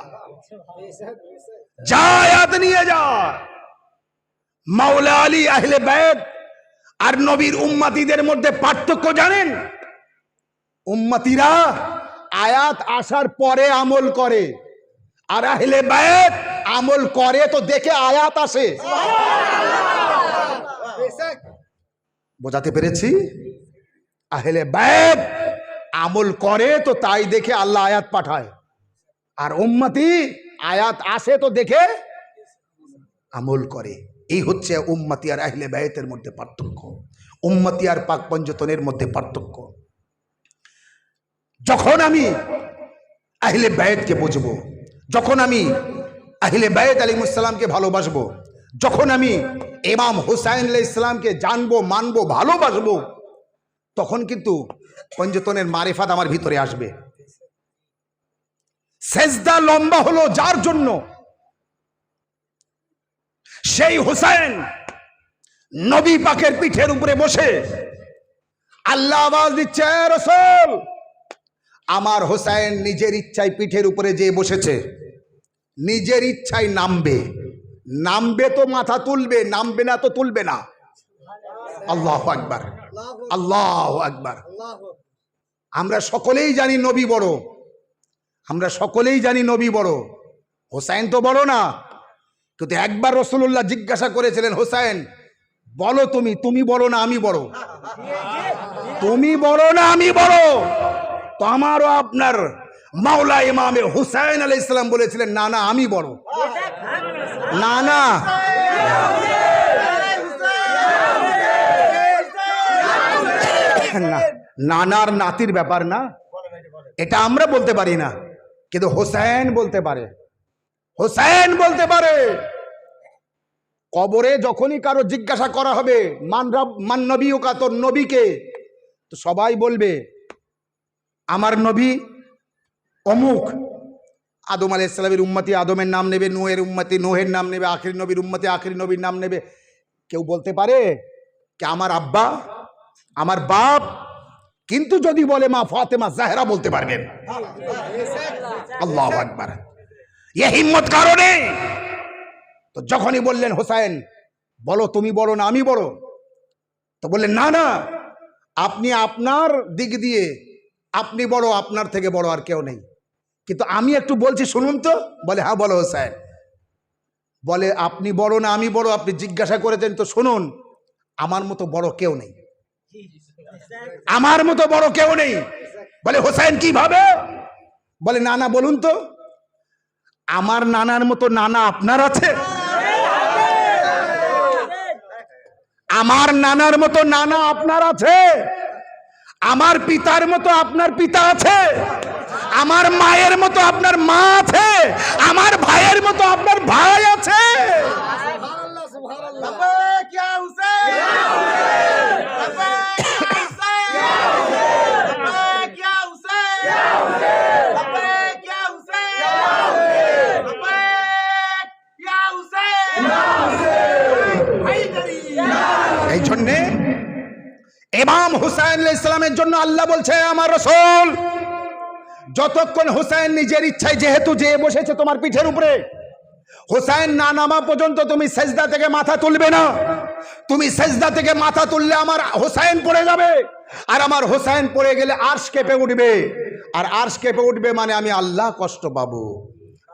যা আয়াত নিয়ে যা। মাওলা আলী আহলে বাইত আর নবীর উম্মতিদের মধ্যে পার্থক্য জানেন? উম্মতিরা আয়াত আসার পরে আমল করে, আর আহলে বাইত আমল করে তো দেখে আয়াত আসে। বোঝাতে পেরেছি? আহলে বাইত আমল করে তো তাই দেখে আল্লাহ আয়াত পাঠায়, আর উম্মতি আয়াত আসে তো দেখে আমল করে। এই হচ্ছে উম্মতি আর আহলে বাইতের মধ্যে পার্থক্য, উম্মতি আর পাক পঞ্জতনের মধ্যে পার্থক্য। যখন আমি আহলে বাইতকে বুঝবো, যখন আমি আহলে বাইত আলাইহিস সালামকে ভালোবাসবো, যখন আমি ইমাম হুসাইন আলাইহিস সালামকে জানবো, মানবো, ভালোবাসবো, তখন কিন্তু পঞ্জতনের মারিফাত আমার ভিতরে আসবে। সেজদা লম্বা হলো যার জন্য, সেই হুসাইন নবী পাকের পিঠের উপরে বসে আল্লাহ আওয়াজ দিচ্ছে, এ রাসূল, আমার হুসাইন নিজের ইচ্ছায় পিঠের উপরে যে বসেছে, নিজের ইচ্ছায় নামবে, নামবে তো মাথা তুলবে, নামবে না তো তুলবে না। আল্লাহু আকবার, আল্লাহু আকবার। আমরা সকলেই জানি নবী বড়, আমরা সকলেই জানি নবী বড়, হুসাইন তো বড় না। কিন্তু একবার রাসূলুল্লাহ জিজ্ঞাসা করেছিলেন, হুসাইন বলো, তুমি বড় না আমি বড়? তুমি বড় না আমি বড়? তো আমারও আপনার মাওলা ইমামে হুসাইন আলাইহিস সালাম বলেছিলেন, না না আমি বড়, না না। নানার নাতির ব্যাপার না, এটা আমরা বলতে পারি না, কিন্তু হুসাইন বলতে পারে, হুসাইন বলতে পারে। কবরে যখনই কারো জিজ্ঞাসা করা হবে, মান নবীকা, তোর নবীকে, তো সবাই বলবে আমার নবী অমুক। আদম আলাইহিস সালামের উম্মতি আদমের নাম নেবে, নূহের উম্মতি নূহের নাম নেবে, আখির নবীর উম্মতি আখির নবীর নাম নেবে। কেউ বলতে পারে কি আমার আব্বা, আমার বাপ, কিন্তু যদি বলে মা ফাতেমা জাহরা বলতে পারবেন। আল্লাহু আকবার। এই হিম্মত কারণে তো যখনই বললেন হুসাইন বলো, তুমি বড় না আমি বড়, তো বললেন না না, আপনি আপনার দিক দিয়ে আপনি বড়, আপনার থেকে বড় আর কেউ নেই, কিন্তু আমি একটু বলছি শুনুন তো। বলে হ্যাঁ বলো হুসাইন। বলে আপনি বড় না আমি বড়, আপনি জিজ্ঞাসা করেছেন তো শুনুন, আমার মতো বড় কেউ নেই, আমার মতো বড় কেউ নেই। বলে হুসাইন কিভাবে? বলে নানা বলুন তো, আমার নানার মতো নানা আপনার আছে? আমার নানার মতো নানা আপনার আছে? আমার পিতার মতো আপনার পিতা আছে? আমার মায়ের মতো আপনার মা আছে? আমার ভাইয়ের মতো আপনার ভাই আছে? এই জন্যে ইমাম হুসাইন আলাইহিস সালামের জন্য আল্লাহ বলছে, আমার রাসূল যতক্ষণ হুসাইন নিজের ইচ্ছায় যেহেতু যে বসেছে তোমার পিঠের উপরে, হোসেন না নামা পর্যন্ত তুমি সেজদা থেকে মাথা তুলবে না। তুমি সেজদা থেকে মাথা তুললে আমার হোসেন পড়ে যাবে, আর আমার হোসেন পড়ে গেলে আরশ কেঁপে উঠবে, আর আরশ কেঁপে উঠবে মানে আমি আল্লাহ কষ্ট পাবো।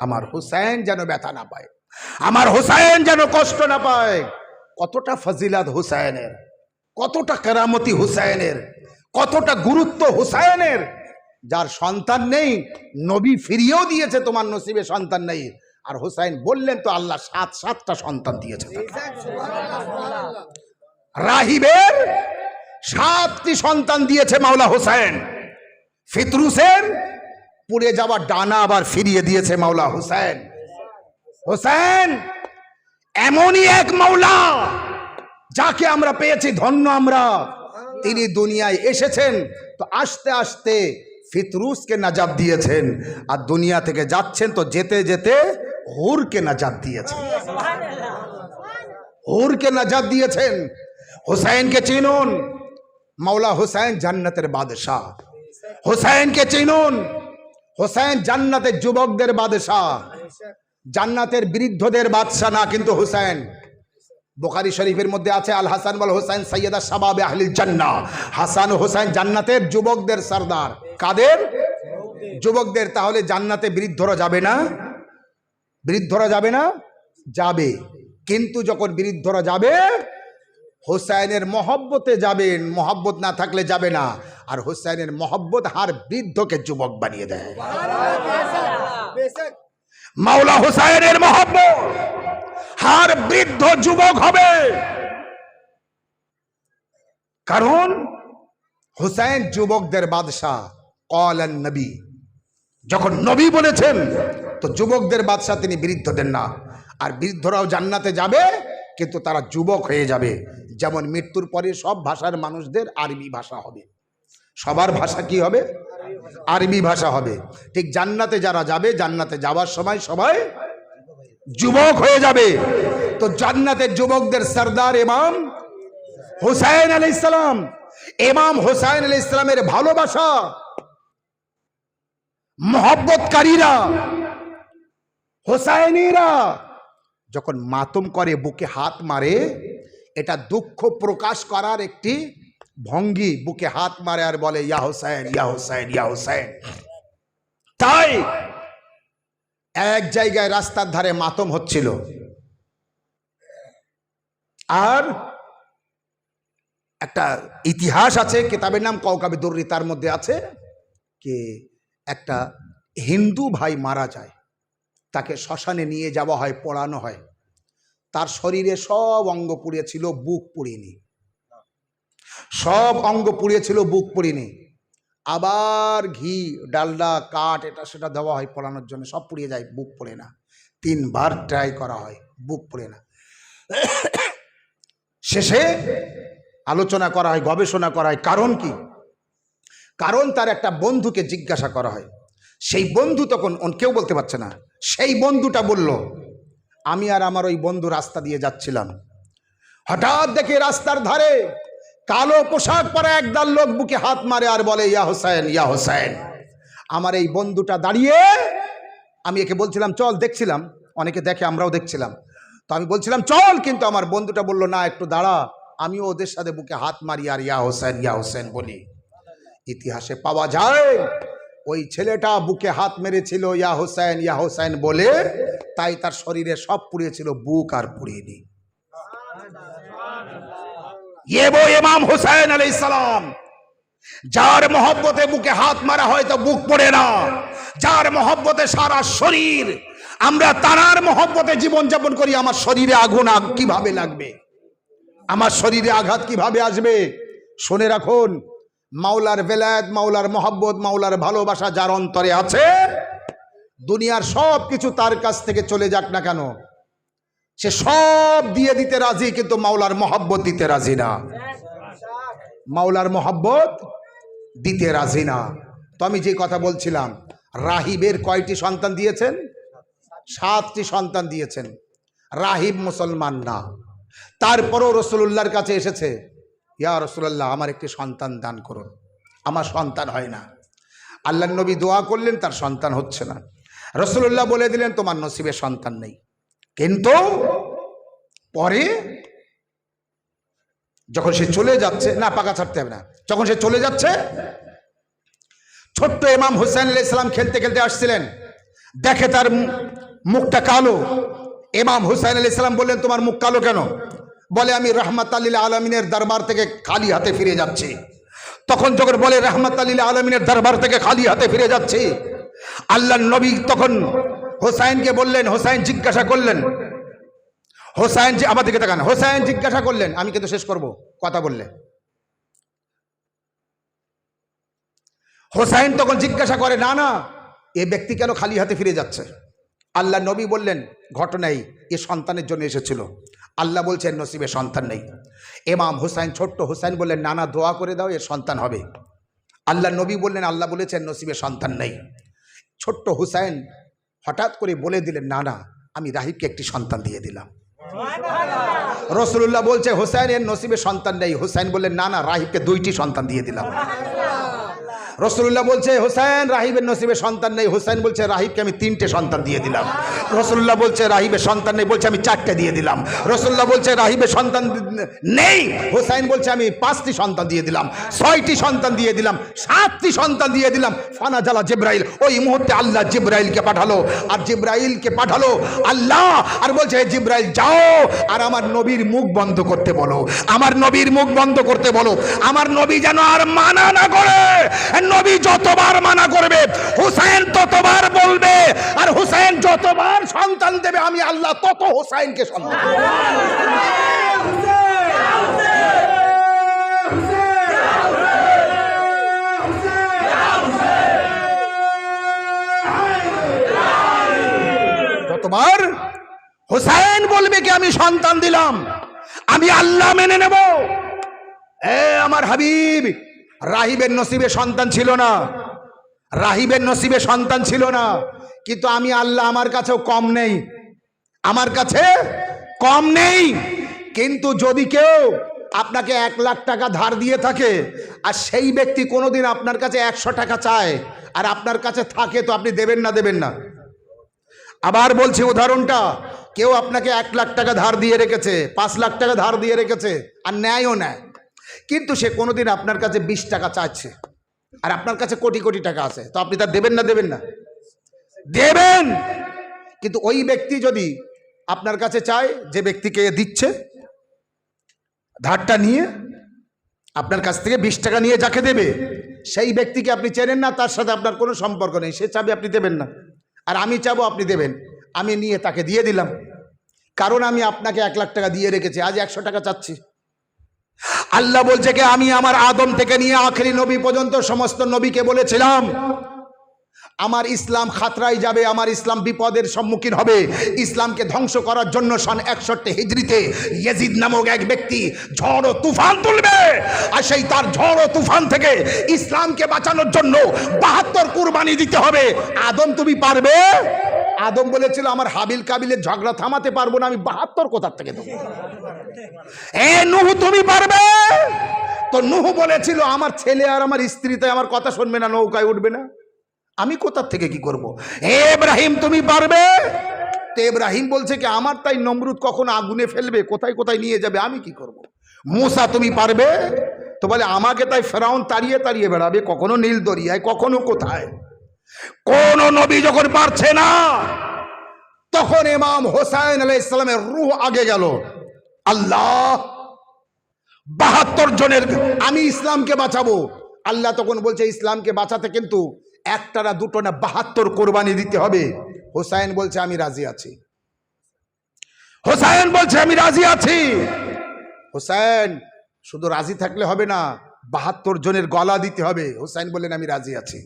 আমার হোসেন যেন ব্যথা না পায়, আমার হোসেন যেন কষ্ট না পায়। কতটা ফজিলাত হোসেনের, কতটা কেরামতি হোসেনের, কতটা গুরুত্ব হোসেনের। যার সন্তান নেই, নবী ফিরিয়েও দিয়েছে তোমার নসিবে সন্তান নেই, আর হোসেন বললেন তো আল্লাহ 7টা সন্তান দিয়েছে। রাহিবের 7টি সন্তান দিয়েছে মাওলা হোসেন। ফিতরুসের পুড়ে যাওয়া ডানা আবার ফিরিয়ে দিয়েছে মাওলা হোসেন। হোসেন এমনই এক মাওলা যাকে আমরা পেয়েছি, ধন্য আমরা। তিনি দুনিয়ায় এসেছেন তো আস্তে আস্তে ফিতরুসকে নাজাত দিয়েছেন, আর দুনিয়া থেকে যাচ্ছেন তো যেতে যেতে হুরকে নাজাত দিয়েছেন, হুরকে নাজাত দিয়েছেন। হোসেনকে চিনুন, মাওলা হোসেন জান্নাতের বাদশাহ। হোসেনকে চিনুন, হোসেন জান্নাতের যুবকদের বাদশাহ, জান্নাতের বৃদ্ধদের বাদশাহ না, কিন্তু হোসেন। বুখারী শরীফের মধ্যে আছে আল হাসান ওয়াল হোসেন সাইয়্যিদা শাবাবে আহলিল জান্নাহ। হাসান ও হোসেন জান্নাতের যুবকদের সরদার। কাদের? যুবকদের। তাহলে জান্নাতে বৃদ্ধরা যাবে না? বৃদ্ধরা যাবে না? যাবে, কিন্তু যখন বৃদ্ধরা যাবে হোসেনের মহব্বতে যাবেন, মহব্বত না থাকলে যাবে না। আর হোসেনের মহব্বত হার বৃদ্ধকে যুবক বানিয়ে দেয়। মাওলা হোসেনের মহব্বত হার বৃদ্ধ যুবক হবে, কারণ হোসেন যুবকদের বাদশাহ। ক্বালান নবী, যখন নবী বলেছেন তো যুবকদের বাদশাহ তিনি, বৃদ্ধদের না। আর বৃদ্ধরাও জান্নাতে যাবে, কিন্তু তারা যুবক হয়ে যাবে। যেমন মৃত্যুর পরে সব ভাষার মানুষদের আরবি ভাষা হবে, সবার ভাষা কি হবে? আরবি ভাষা হবে। ঠিক জান্নাতে যারা যাবে, জান্নাতে যাওয়ার সময় সবাই যুবক হয়ে যাবে। তো জান্নাতের যুবকদের সরদার ইমাম হুসাইন আলাইহিস সালাম। ইমাম হুসাইন আলাইহিস সালামের ভালোবাসা, মহব্বতকারীরা, হুসাইনিরা যখন মাতম করে, বুকে হাত মারে, এটা দুঃখ প্রকাশ করার একটি ভঙ্গি। বুকে হাত মারে আর বলে ইয়া হুসাইন, ইয়া হুসাইন, ইয়া হুসাইন। তাই এক জায়গায় রাস্তার ধারে মাতম হচ্ছিল, আর একটা ইতিহাস আছে, কিতাবের নাম কওকাবে দুররি, তার মধ্যে আছে কি একটা হিন্দু ভাই মারা যায়, তাকে শ্মশানে নিয়ে যাওয়া হয়, পোড়ানো হয়। তার শরীরে সব অঙ্গ পুড়িয়েছিল, বুক পুড়িনি। সব অঙ্গ পুড়িয়েছিল, বুক পুড়িনি। আবার ঘি, ডালডা, কাঠ, এটা সেটা দেওয়া হয় পোড়ানোর জন্য, সব পুড়িয়ে যায়, বুক পুড়ে না। 3 বার ট্রাই করা হয়, বুক পুড়ে না। শেষে আলোচনা করা হয়, গবেষণা করা হয়, কারণ কি? কারণ তার একটা বন্ধুকে জিজ্ঞাসা করা হয়। সেই বন্ধু তখন কেউ বলতে পারছে না। সেই বন্ধুটা বলল, আমি আর আমার ওই বন্ধু রাস্তা দিয়ে যাচ্ছিলাম, হঠাৎ দেখে রাস্তার ধারে কালো পোশাক পরা একদল লোক বুকে হাত মারে আর বলে ইয়া হোসেন, ইয়া হোসেন। আমার এই বন্ধুটা দাঁড়িয়ে, আমি একে বলছিলাম চল, দেখছিলাম অনেকে দেখে, আমরাও দেখছিলাম, তো আমি বলছিলাম চল, কিন্তু আমার বন্ধুটা বলল না, একটু দাঁড়া, আমিও ওদের সাথে বুকে হাত মারি আর ইয়া হোসেন, ইয়া হোসেন বলি। ইতিহাসে পাওয়া যায় ওই ছেলেটা বুকে হাত মেরেছিল ইয়া হোসেন, ইয়া হোসেন বলে, তাই তার শরীরে সব পুড়িয়েছিল, বুক আর পুড়িয়েনি। ये वो इमाम हुसैन अलैहिस्सलाम, যার মহব্বতে বুকে হাত মারা হয় তো বুক পড়ে না, যার মহব্বতে সারা শরীর, আমরা তার মহব্বতে জীবন যাপন করি। আমার শরীরে আগুন কিভাবে লাগবে, আমার শরীরে আঘাত কিভাবে আসবে? শুনে রাখুন, মাওলার বেলায়েত, মাওলার মহব্বত, মাওলার ভালোবাসা যার অন্তরে আছে, দুনিয়ার সব কিছু তার কাছ থেকে চলে যাক না কেন, সে সব দিয়ে দিতে রাজি, কিন্তু মাওলার মহব্বত দিতে রাজি না। মাওলার মহব্বত দিতে রাজি না। তো আমি যে কথা বলছিলাম, রাহিবের কয়টি সন্তান দিয়েছেন? 7টি সন্তান দিয়েছেন। রাহিব মুসলমান না, তারপরও রাসূলুল্লাহর কাছে এসেছে, ইয়া রাসূলুল্লাহ আমার একটি সন্তান দান করুন, আমার সন্তান হয় না। আল্লাহর নবী দোয়া করলেন, তার সন্তান হচ্ছে না। রাসূলুল্লাহ বলে দিলেন তোমার নসিবে সন্তান নেই। কিন্তু পরে যখন সে চলে যাচ্ছে, না পাকা ছাড়তে হবে না, যখন সে চলে যাচ্ছে, ছোট্ট ইমাম হুসাইন আলাইহিস সালাম খেলতে খেলতে আসছিলেন, দেখে তার মুখটা কালো। ইমাম হুসাইন আলাইহিস সালাম বললেন, তোমার মুখ কালো কেন? বলে, আমি রাহমাতুল লিল আলামিনের দরবার থেকে খালি হাতে ফিরে যাচ্ছি। তখন যখন বলে রাহমাতুল লিল আলামিনের দরবার থেকে খালি হাতে ফিরে যাচ্ছি, আল্লাহর নবী তখন হুসাইনকে বললেন, হুসাইন জিজ্ঞাসা করলেন, হুসাইন আমার দিকে তাকান, হুসাইন জিজ্ঞাসা করলেন, আমি কিন্তু শেষ করব কথা বললে। হুসাইন তখন জিজ্ঞাসা করে, না না, এ ব্যক্তি কেন খালি হাতে ফিরে যাচ্ছে? আল্লাহ নবী বললেন, ঘটনাই এ সন্তানের জন্য এসেছিল। আল্লাহ বলছেন নসিবে সন্তান নেই। ইমাম হুসাইন, ছোট্ট হুসাইন বললেন, না না, দোয়া করে দাও, এর সন্তান হবে। আল্লাহ নবী বললেন, আল্লাহ বলেছেন নসিবে সন্তান নেই। ছোট্ট হুসাইন হঠাৎ করে বলে দিলেন, না না, আমি রাহিবকে একটি সন্তান দিয়ে দিলাম। রাসূলুল্লাহ বলছে, হুসাইন এর নসিবে সন্তান নেই। হুসাইন বললেন, না না, রাহিবকে 2টি সন্তান দিয়ে দিলাম। রাসূলুল্লাহ বলছে, হুসাইন রাহিবের নসিবে সন্তান নেই। হুসাইন বলছে, রাহিবকে আমি 3টে সন্তান দিয়ে দিলাম। রাসূলুল্লাহ বলছে, রাহিবের সন্তান নেই। বলছে, আমি 4টে দিয়ে দিলাম। রাসূলুল্লাহ বলছে, রাহিবের সন্তান নেই। হুসাইন বলছে, আমি 5টি সন্তান দিয়ে দিলাম, 6টি সন্তান দিয়ে দিলাম, 7টি সন্তান দিয়ে দিলাম। ফানা জালা জিবরাইল, ওই মুহূর্তে আল্লাহ জিবরাইলকে পাঠালো। আর জিবরাইলকে পাঠালো আল্লাহ, আর বলছে, হে জিবরাইল যাও আর আমার নবীর মুখ বন্ধ করতে বলো, আমার নবীর মুখ বন্ধ করতে বলো, আমার নবী যেন আর মানা না করে। নবী যতবার মানা করবে হুসাইন ততবার বলবে, আর হুসাইন যতবার সন্তান দেবে আমি আল্লাহ তত হুসাইনকে সন্তান দেব। যতবার হুসাইন বলবে কি আমি সন্তান দিলাম, আমি আল্লাহ মেনে নেব। এ আমার হাবিব, রাহিবের নসিবে সন্তান ছিল না, রাহিবের নসিবে সন্তান ছিল না, কিন্তু আমি আল্লাহ আমার কাছেও কম নেই, আমার কাছে কম নেই। কিন্তু যদি কেউ আপনাকে 1 লাখ টাকা ধার দিয়ে থাকে, আর সেই ব্যক্তি কোনোদিন আপনার কাছে 100 টাকা চায়, আর আপনার কাছে থাকে, তো আপনি দেবেন না? দেবেন না? আবার বলছি উদাহরণটা, কেউ আপনাকে 1 লাখ টাকা ধার দিয়ে রেখেছে, 5 লাখ টাকা ধার দিয়ে রেখেছে, আর ন্যায়ও নেয়, কিন্তু সে কোনোদিন আপনার কাছে 20 টাকা চাচ্ছে, আর আপনার কাছে কোটি কোটি টাকা আছে, তো আপনি তার দেবেন না? দেবেন না? দেবেন। কিন্তু ওই ব্যক্তি যদি আপনার কাছে চায়, যে ব্যক্তিকে দিচ্ছে ধারটা নিয়ে আপনার কাছ থেকে 20 টাকা নিয়ে যাকে দেবে, সেই ব্যক্তিকে আপনি চেনেন না, তার সাথে আপনার কোনো সম্পর্ক নেই, সে চাবে আপনি দেবেন না, আর আমি চাবো আপনি দেবেন, আমি নিয়ে তাকে দিয়ে দিলাম, কারণ আমি আপনাকে 1 লাখ টাকা দিয়ে রেখেছি, আজ 100 টাকা চাচ্ছি। আল্লাহ বলছে কি, আমি আমার আদম থেকে নিয়ে আখেরি নবী পর্যন্ত সমস্ত নবীকে বলেছিলাম, আমার ইসলাম খাতরায় যাবে, আমার ইসলাম বিপদের সম্মুখীন হবে। ইসলামকে ধ্বংস করার জন্য সন 61 হিজরিতে ইয়াজিদ নামক এক ব্যক্তি ঝড় ও তুফান তুলবে, আর সেই তার ঝড় ও তুফান থেকে ইসলামকে বাঁচানোর জন্য 72 কুরবানি দিতে হবে। আদম তুমি পারবে? আদম বলেছিল, আমার হাবিল কাবিলের ঝগড়া থামাতে পারবো না, আমি 72 কোথার থেকে দেবো। এ নূহ তুমি পারবে? তো নূহ বলেছিল, আমার ছেলে আর আমার স্ত্রী তাই আমার কথা শুনবে না, নৌকায় উঠবে না, আমি কোথার থেকে কি করব। হে ইব্রাহিম তুমি পারবে? তো ইব্রাহিম বলছে কি, আমার তাই নমরুদ কখনো আগুনে ফেলবে, কোথায় কোথায় নিয়ে যাবে, আমি কি করব। মুসা তুমি পারবে? তো বলে, আমাকে তাই ফেরাউন তাড়িয়ে তাড়িয়ে বেড়াবে, কখনো নীল দরিয়ায়, কখনো কোথায়। কোন নবী যখন পারছে না, তখন ইমাম হোসেন আলাইহিস সালামের রূহ আগে গেল। আল্লাহ 72 জনের আমি ইসলামকে বাঁচাবো। আল্লাহ তখন বলছে, ইসলামকে বাঁচাতে কিন্তু 1টা না 2টো না 72 কোরবানি দিতে হবে। হোসাইন বলছে, আমি রাজি আছি। হোসাইন বলছে, আমি রাজি আছি। হোসাইন শুধু রাজি থাকলে হবে না, 72 জনের গলা দিতে হবে। হোসাইন বললেন, আমি রাজি আছি।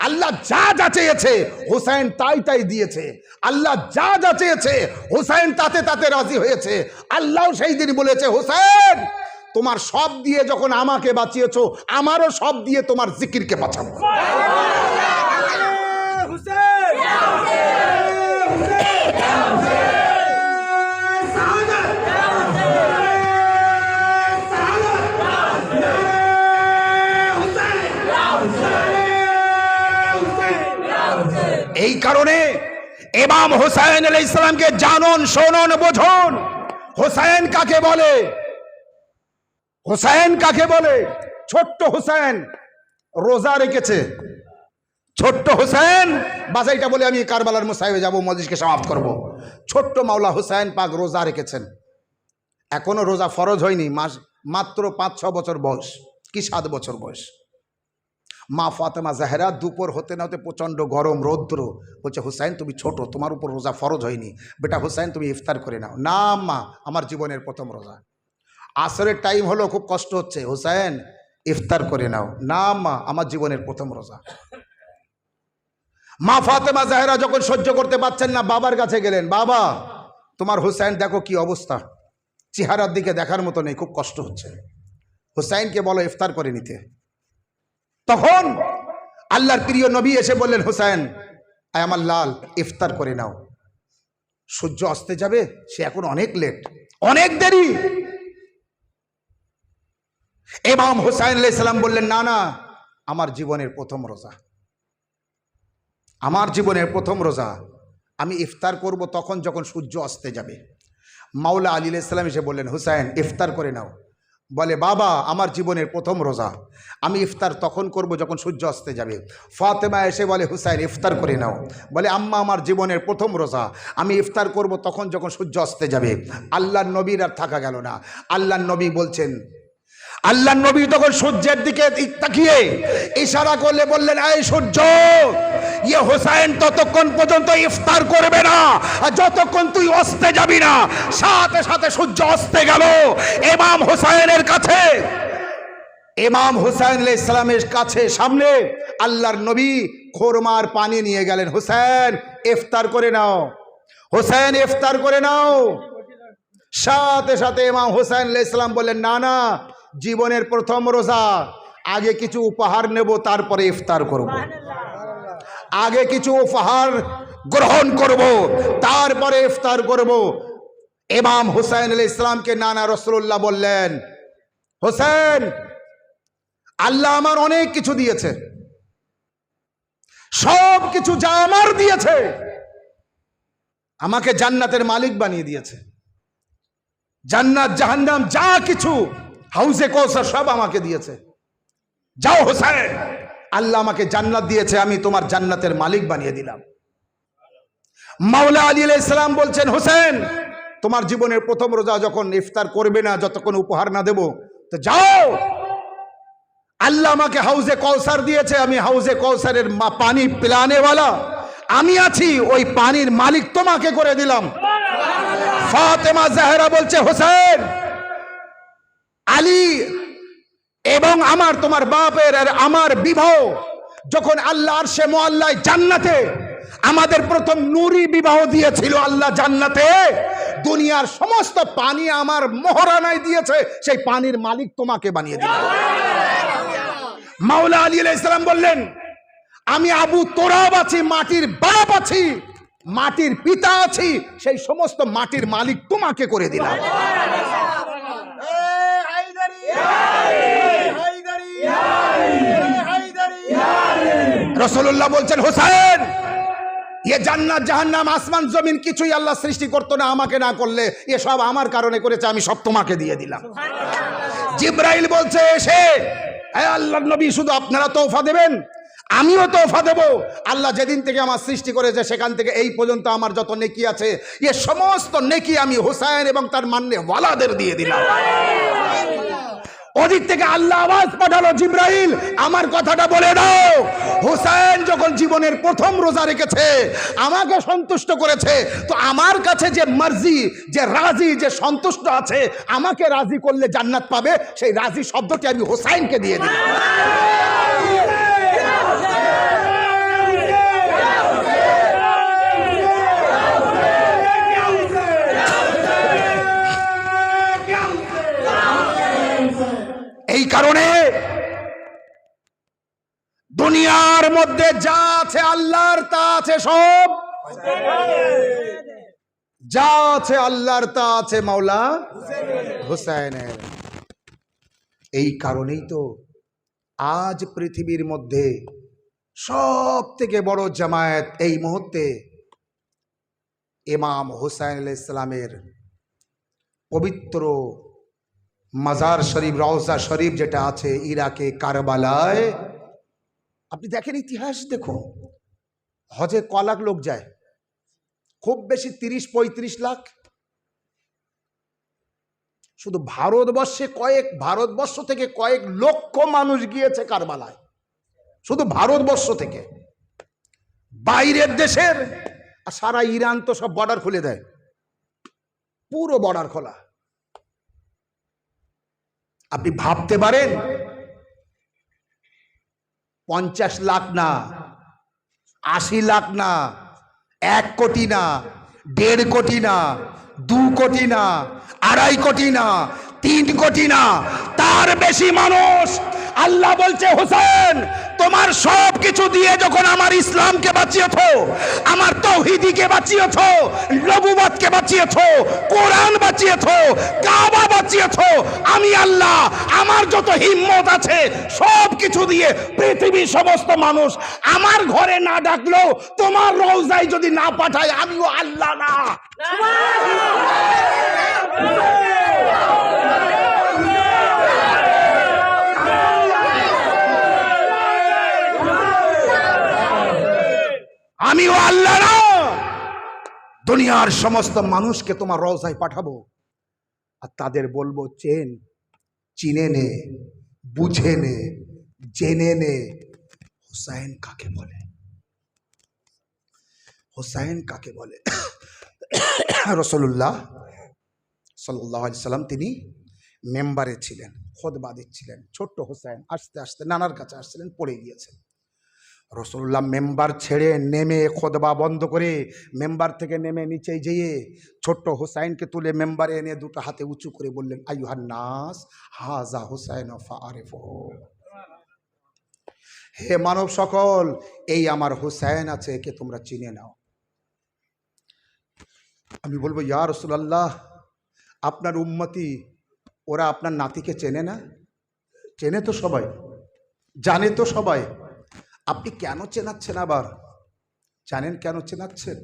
আল্লাহ যা যা চেয়েছে হোসাইন তাই তাই দিয়েছে। আল্লাহ যা যা চেয়েছে হোসাইন তাতে তাতে রাজি হয়েছে। আল্লাহ সেই দিন বলেছে, হোসাইন তোমার সব দিয়ে যখন আমাকে বাঁচিয়েছো, আমারও সব দিয়ে তোমার জিকিরকে বাঁচাবো। এই কারণে ইমাম হুসাইন আলাইহিস সালামকে জানুন, শুনুন, বুঝুন। হুসাইন কাকে বলে? হুসাইন কাকে বলে? ছোট্ট হুসাইন রোজা রেখেছে। ছোট্ট হুসাইন, বাজাইটা বলে আমি কারবালার মুসাইবে যাব, মজলিসকে সমাপ্ত করব। ছোট্ট মাওলা হুসাইন পাক রোজা রেখেছেন। এখনো রোজা ফরজ হয়নি, মাত্র 5-6 বছর বয়স, কি 7 বছর বয়স। মা ফাতেমা জাহরা দুপুর হতে না হতে প্রচণ্ড গরম রৌদ্র, বলছে হুসাইন তুমি ছোট, তোমার উপর রোজা ফরজ হয়নি, বেটা হুসাইন তুমি ইফতার করে নাও। না মা, আমার জীবনের প্রথম রোজা। আসরের টাইম হলো, খুব কষ্ট হচ্ছে, হুসাইন ইফতার করে নাও। না মা, আমার জীবনের প্রথম রোজা। মা ফাতেমা জাহরা যখন সহ্য করতে পারছেন না, বাবার কাছে গেলেন, বাবা তোমার হুসাইন দেখো কি অবস্থা, চেহারার দিকে দেখার মতো নেই, খুব কষ্ট হচ্ছে, হুসাইনকে বলো ইফতার করে নিতে। তখন আল্লাহর প্রিয় নবী এসে বললেন, হুসাইন আয় আমার লাল, ইফতার করে নাও, সূর্য অস্তে যাবে, সে এখন অনেক লেট, অনেক দেরি। ইমাম হুসাইন আলাইহিস সালাম বললেন, না না, আমার জীবনের প্রথম রোজা, আমার জীবনের প্রথম রোজা, আমি ইফতার করব তখন যখন সূর্য অস্তে যাবে। মাওলা আলী আলাইহিস সালাম এসে বললেন, হুসাইন ইফতার করে নাও। বলে, বাবা আমার জীবনের প্রথম রোজা, আমি ইফতার তখন করব যখন সূর্য অস্তে যাবে। ফাতেমা এসে বলে, হুসাইন ইফতার করে নাও। বলে, আম্মা আমার জীবনের প্রথম রোজা, আমি ইফতার করব তখন যখন সূর্য অস্তে যাবে। আল্লাহর নবীর আর থাকা গেল না। আল্লাহর নবী বলছেন, আল্লাহর নবী তখন সূর্যের দিকে তাকিয়ে ইশারা করলে বললেন, এই সূর্য, ইয়ে হুসাইন ততক্ষণ পর্যন্ত ইফতার করবে না যতক্ষণ তুই অস্তে যাবি না। সাথে সাথে সূর্য অস্তে গেল। ইমাম হুসাইনের কাছে, ইমাম হুসাইন আলাইহিস সালামের কাছে সামনে আল্লাহর নবী খোরমার পানি নিয়ে গেলেন, হুসাইন ইফতার করে নাও, হুসাইন ইফতার করে নাও। সাথে সাথে ইমাম হুসাইন আলাইহিস সালাম বললেন, না না, জীবনের প্রথম রোজা, আগে কিছু উপহার নেব তারপরে ইফতার করব, আগে কিছু উপহার গ্রহণ করব তারপরে ইফতার করব। ইমাম হুসাইন আলাইহিস সালামকে নানা রাসূলুল্লাহ বললেন, হুসাইন আল্লাহ আমার অনেক কিছু দিয়েছে, সব কিছু যা আমার দিয়েছে, আমাকে জান্নাতের মালিক বানিয়ে দিয়েছে, জান্নাত জাহান্নাম যা কিছু, হাউজে কৌসার সব আমাকে দিয়েছে। যাও হুসাইন, আল্লাহ আমাকে জান্নাত দিয়েছে, আমি তোমার জান্নাতের মালিক বানিয়ে দিলাম। মাওলা আলী আলাইহিস সালাম বলছেন, হুসাইন তোমার জীবনের প্রথম রোজা, যখন ইফতার করবে না যতক্ষণ উপহার না দেব, তো যাও, আল্লাহ আমাকে হাউজে কৌসার দিয়েছে, আমি হাউজে কৌসারের পানি পিলানেওয়ালা আমি আছি, ওই পানির মালিক তোমাকে করে দিলাম। ফাতেমা জাহরা বলছে, হুসাইন আলী এবং আমার তোমার বাপের আর আমার বিবাহ যখন আল্লাহ আরশে মুআল্লায় জান্নাতে আমাদের প্রথম নূরি বিবাহ দিয়েছিল আল্লাহ জান্নাতে, দুনিয়ার সমস্ত পানি আমার মোহরানায় দিয়েছে, সেই পানির মালিক তোমাকে বানিয়ে দিল। মাওলা আলী আলাইহিস সালাম বললেন, আমি আবু তোরাব আছি, মাটির বাপ আছি, মাটির পিতা আছি, সেই সমস্ত মাটির মালিক তোমাকে করে দিলাম। রাসূলুল্লাহ বলছেন, হুসাইন ये জান্নাত জাহান্নাম আসমান জমিন কিছুই আল্লাহ সৃষ্টি করতো না আমাকে না করলে, এ সব আমার কারণে করেছে, আমি সব তোমাকে দিয়ে দিলাম। জিবরাইল বলছে এসে, হে আল্লাহর নবী শুধু আপনারা তোফা দেবেন, আমিও তোফা দেব। আল্লাহ যেদিন থেকে আমার সৃষ্টি করেছে সেখান থেকে এই পর্যন্ত আমার যত নেকি আছে, এ সমস্ত নেকি আমি হুসাইন এবং তার মান্নে ওয়ালাদের দিয়ে দিলাম। ওদিক থেকে আল্লাহ আওয়াজ পাঠালো, জিবরাইল আমার কথাটা বলে দাও, হুসাইন যখন জীবনের প্রথম রোজা রেখেছে আমাকে সন্তুষ্ট করেছে, তো আমার কাছে যে মার্জি, যে রাজি, যে সন্তুষ্ট আছে, আমাকে রাজি করলে জান্নাত পাবে, সেই রাজি শব্দটি আমি হুসাইনকে দিয়ে দিলাম। এই কারণে দুনিয়ার মধ্যে যা আছে আল্লাহর, তা আছে সব, যা আছে আল্লাহর তা আছে মাওলা হুসাইনের। এই কারণেই তো আজ পৃথিবীর মধ্যে সব থেকে বড় জামায়াত এই মুহূর্তে ইমাম হুসাইন আলাইহিস সালামের পবিত্র মাজার শরীফ, রওজা শরীফ যেটা আছে ইরাকে কারবালায়, আপনি দেখেন ইতিহাস দেখুন, হজে ক লাখ লোক যায়? খুব বেশি 30-35 লাখ। শুধু ভারতবর্ষ থেকে কয়েক লক্ষ মানুষ গিয়েছে কারবালায়, শুধু ভারতবর্ষ থেকে। বাইরের দেশের আর সারা ইরান তো সব বর্ডার খুলে দেয়, পুরো বর্ডার খোলা। আপনি ভাবতে পারেন 50 লাখ না, 80 লাখ না, 1 কোটি না, 1.5 কোটি না, 2 কোটি না, 2.5 কোটি না, 3 কোটি না, তার বেশি মানুষ। আল্লাহ বলছে, হোসেন তোমার সব কিছু দিয়ে যখন আমার ইসলামকে বাঁচিয়েছো, আমার তাওহীদকে বাঁচিয়েছো, নবুয়তকে বাঁচিয়েছো, কোরআন বাঁচিয়েছো, কাবা বাঁচিয়েছো, আমি আল্লাহ আমার যত হিম্মত আছে সব কিছু দিয়ে পৃথিবীর সমস্ত মানুষ আমার ঘরে না ডাকলেও তোমার রওজায় যদি না পাঠায়, আমিও আল্লাহ না। আমিও আল্লাহ না। দুনিয়ার সমস্ত মানুষকে তোমার রওজায় পাঠাবো, আর তাদের বলবো চিনে নে, বুঝে নে, জেনে নে হুসাইন কাকে বলে, হুসাইন কাকে বলে। রাসূলুল্লাহ সাল্লাল্লাহু আলাইহি সাল্লাম তিনি মেম্বারে ছিলেন, খুতবা দিচ্ছিলেন। ছোট্ট হুসাইন আস্তে আস্তে নানার কাছে আসছিলেন, পড়ে গিয়েছেন। রাসূলুল্লাহ মেম্বার ছেড়ে নেমে, খুতবা বন্ধ করে মেম্বার থেকে নেমে নিচে যেয়ে ছোট্ট হুসাইনকে তুলে মেম্বারে এনে দুটো হাতে উঁচু করে বললেন, আইয়ুহান নাস হাযা হুসাইন ফাআরিফুহু। হে মানব সকল, এই আমার হুসাইন আছে, একে তোমরা চিনে নাও। আমি বলবো, ইয়া রাসূলুল্লাহ, আপনার উম্মতি ওরা আপনার নাতিকে চেনে না? চেনে তো সবাই, জানে তো সবাই, আপনি কেন চেনাচ্ছেন? আবার জানেন কেন চেনাচ্ছেন?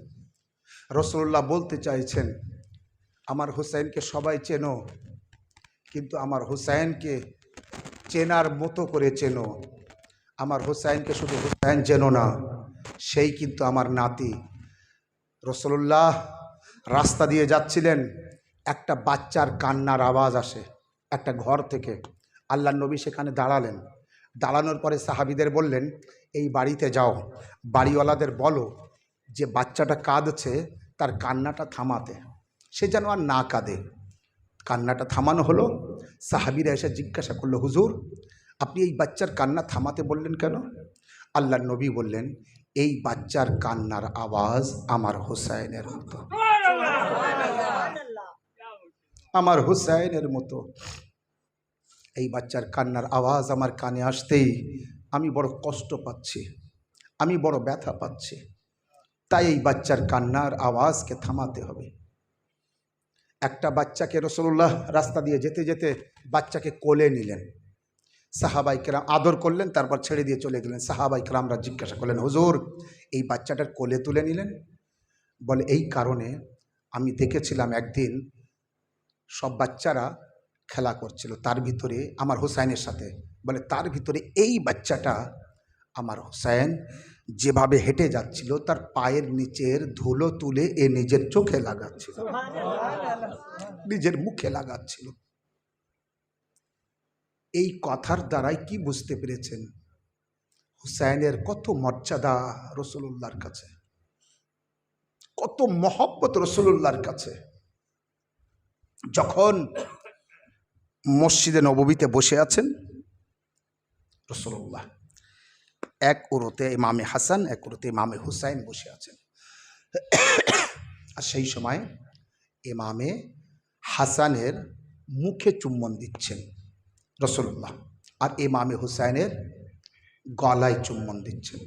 রাসূলুল্লাহ বলতে চাইছেন, আমার হুসাইনকে সবাই চেনো, কিন্তু আমার হুসাইনকে চেনার মতো করে চেনো। আমার হুসাইনকে শুধু হুসাইন চেনো না, সেই কিন্তু আমার নাতি। রাসূলুল্লাহ রাস্তা দিয়ে যাচ্ছিলেন, একটা বাচ্চার কান্নার আওয়াজ আসে একটা ঘর থেকে। আল্লাহর নবী সেখানে দাঁড়ালেন। দাঁড়ানোর পরে সাহাবীদের বললেন, এই বাড়িতে যাও, বাড়িওয়ালাদের বলো যে বাচ্চাটা কাঁদছে, তার কান্নাটা থামাতে, সে যেন আর না কাঁদে। কান্নাটা থামানো হলো। সাহাবীরা এসে জিজ্ঞাসা করলো, হুজুর আপনি এই বাচ্চার কান্না থামাতে বললেন কেন? আল্লাহর নবী বললেন, এই বাচ্চার কান্নার আওয়াজ আমার হুসাইনের মতো, আমার হুসাইনের মতো। এই বাচ্চার কান্নার আওয়াজ আমার কানে আসতেই আমি বড় কষ্ট পাচ্ছি, আমি বড় ব্যথা পাচ্ছি, তাই এই বাচ্চার কান্নার আওয়াজকে থামাতে হবে। একটা বাচ্চাকে রাসূলুল্লাহ রাস্তা দিয়ে যেতে যেতে বাচ্চাকে কোলে নিলেন। সাহাবায়ে কেরাম আদর করলেন, তারপর ছেড়ে দিয়ে চলে গেলেন। সাহাবায়ে কেরামরা জিজ্ঞাসা করলেন, হুজুর এই বাচ্চাটার কোলে তুলে নিলেন? বলে, এই কারণে আমি দেখেছিলাম একদিন সব বাচ্চারা খেলা করছিল, তার ভিতরে আমার হুসাইনের সাথে, বলে তার ভিতরে এই বাচ্চাটা আমার হুসাইন যেভাবে হেঁটে যাচ্ছিল, তার পায়ের নিচের ধুলো তুলে এ নিজের চোখে লাগাচ্ছিল, নিজের মুখে লাগাচ্ছিল। এই কথার দ্বারাই কি বুঝতে পেরেছেন? হুসাইনের কত মর্যাদা রাসূলুল্লাহর কাছে, কত মহব্বত রাসূলুল্লাহর কাছে। যখন মসজিদে নববীতে বসে আছেন রাসূলুল্লাহ, এক উরুতে ইমামে হাসান, এক উরুতে ইমামে হুসাইন বসে আছেন। আর সেই সময় ইমামে হাসানের মুখে চুম্বন দিচ্ছেন রাসূলুল্লাহ, আর ইমামে হুসাইনের গলায় চুম্বন দিচ্ছেন।